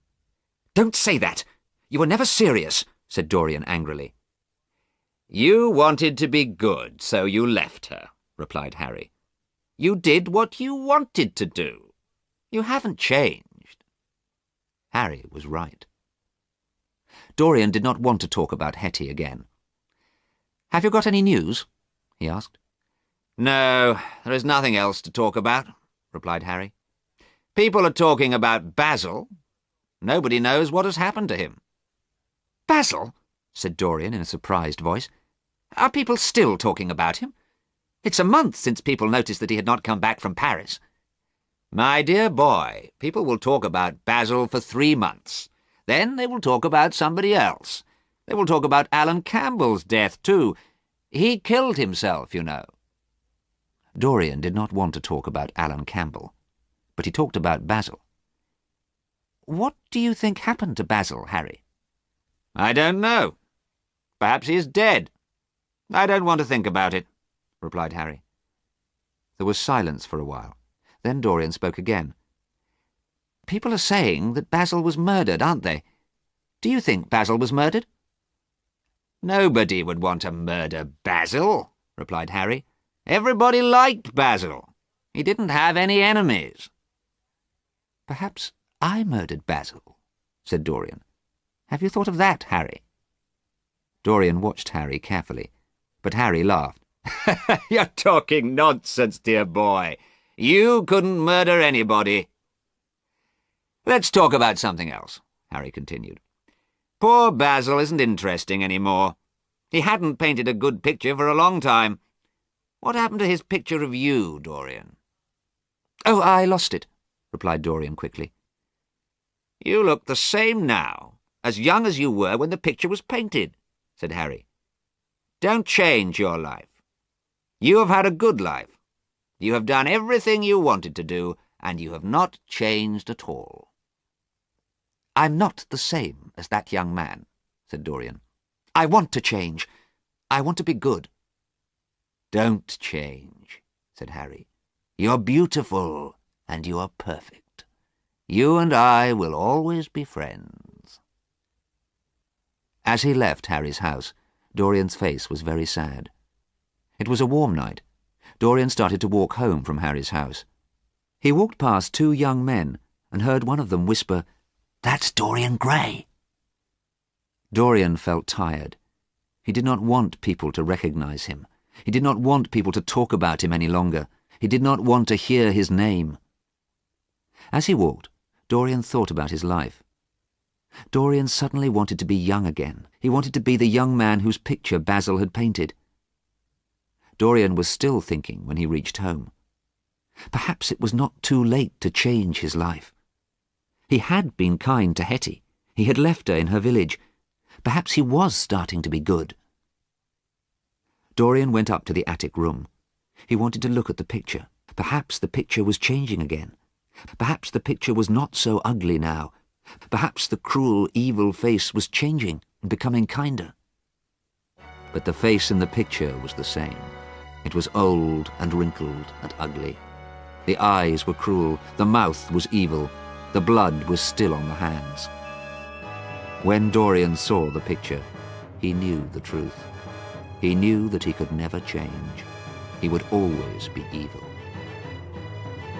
"Don't say that! You were never serious," said Dorian angrily. "You wanted to be good, so you left her," replied Harry. "You did what you wanted to do. You haven't changed." Harry was right. Dorian did not want to talk about Hetty again. "Have you got any news?" he asked. "No, there is nothing else to talk about," replied Harry. "People are talking about Basil. Nobody knows what has happened to him." "Basil?" said Dorian in a surprised voice. "Are people still talking about him? It's a month since people noticed that he had not come back from Paris." "My dear boy, people will talk about Basil for 3 months. Then they will talk about somebody else. They will talk about Alan Campbell's death, too. He killed himself, you know." Dorian did not want to talk about Alan Campbell, but he talked about Basil. "What do you think happened to Basil, Harry?" "I don't know. Perhaps he is dead. I don't want to think about it," replied Harry. There was silence for a while. Then Dorian spoke again. "People are saying that Basil was murdered, aren't they? Do you think Basil was murdered?" "Nobody would want to murder Basil," replied Harry. "Everybody liked Basil. He didn't have any enemies." "Perhaps I murdered Basil," said Dorian. "Have you thought of that, Harry?" Dorian watched Harry carefully, but Harry laughed. "You're talking nonsense, dear boy. You couldn't murder anybody." "Let's talk about something else," Harry continued. "Poor Basil isn't interesting any more. He hadn't painted a good picture for a long time. What happened to his picture of you, Dorian?" "Oh, I lost it," replied Dorian quickly. "You look the same now, as young as you were when the picture was painted," said Harry. "Don't change your life. You have had a good life. You have done everything you wanted to do, and you have not changed at all." "I'm not the same as that young man," said Dorian. "I want to change. I want to be good." "Don't change," said Harry. "You're beautiful, and you are perfect. You and I will always be friends." As he left Harry's house, Dorian's face was very sad. It was a warm night. Dorian started to walk home from Harry's house. He walked past 2 young men and heard one of them whisper, "That's Dorian Gray." Dorian felt tired. He did not want people to recognize him. He did not want people to talk about him any longer. He did not want to hear his name. As he walked, Dorian thought about his life. Dorian suddenly wanted to be young again. He wanted to be the young man whose picture Basil had painted. Dorian was still thinking when he reached home. Perhaps it was not too late to change his life. He had been kind to Hetty. He had left her in her village. Perhaps he was starting to be good. Dorian went up to the attic room. He wanted to look at the picture. Perhaps the picture was changing again. Perhaps the picture was not so ugly now. Perhaps the cruel, evil face was changing and becoming kinder. But the face in the picture was the same. It was old and wrinkled and ugly. The eyes were cruel, the mouth was evil, the blood was still on the hands. When Dorian saw the picture, he knew the truth. He knew that he could never change. He would always be evil.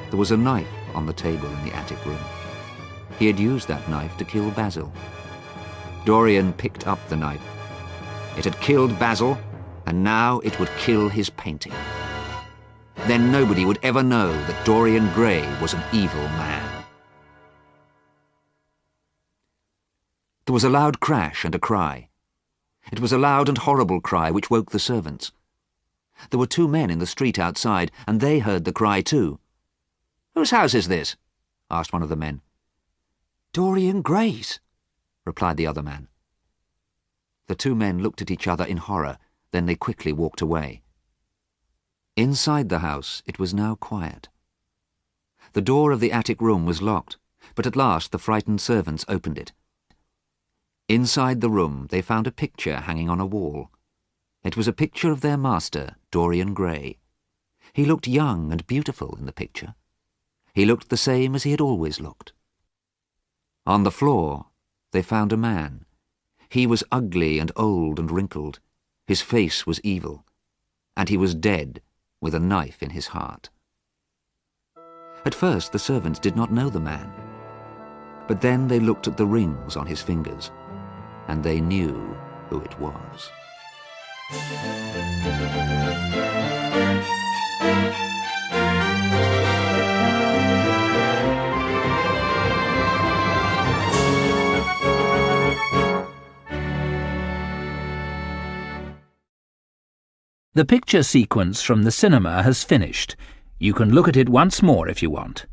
There was a knife on the table in the attic room. He had used that knife to kill Basil. Dorian picked up the knife. It had killed Basil, and now it would kill his painting. Then nobody would ever know that Dorian Gray was an evil man. There was a loud crash and a cry. It was a loud and horrible cry which woke the servants. There were 2 men in the street outside, and they heard the cry too. "Whose house is this?" asked one of the men. "Dorian Gray's," replied the other man. The 2 men looked at each other in horror, then they quickly walked away. Inside the house it was now quiet. The door of the attic room was locked, but at last the frightened servants opened it. Inside the room they found a picture hanging on a wall. It was a picture of their master, Dorian Gray. He looked young and beautiful in the picture. He looked the same as he had always looked. On the floor, they found a man. He was ugly and old and wrinkled. His face was evil, and he was dead with a knife in his heart. At first the servants did not know the man, but then they looked at the rings on his fingers, and they knew who it was. The picture sequence from the cinema has finished. You can look at it once more if you want.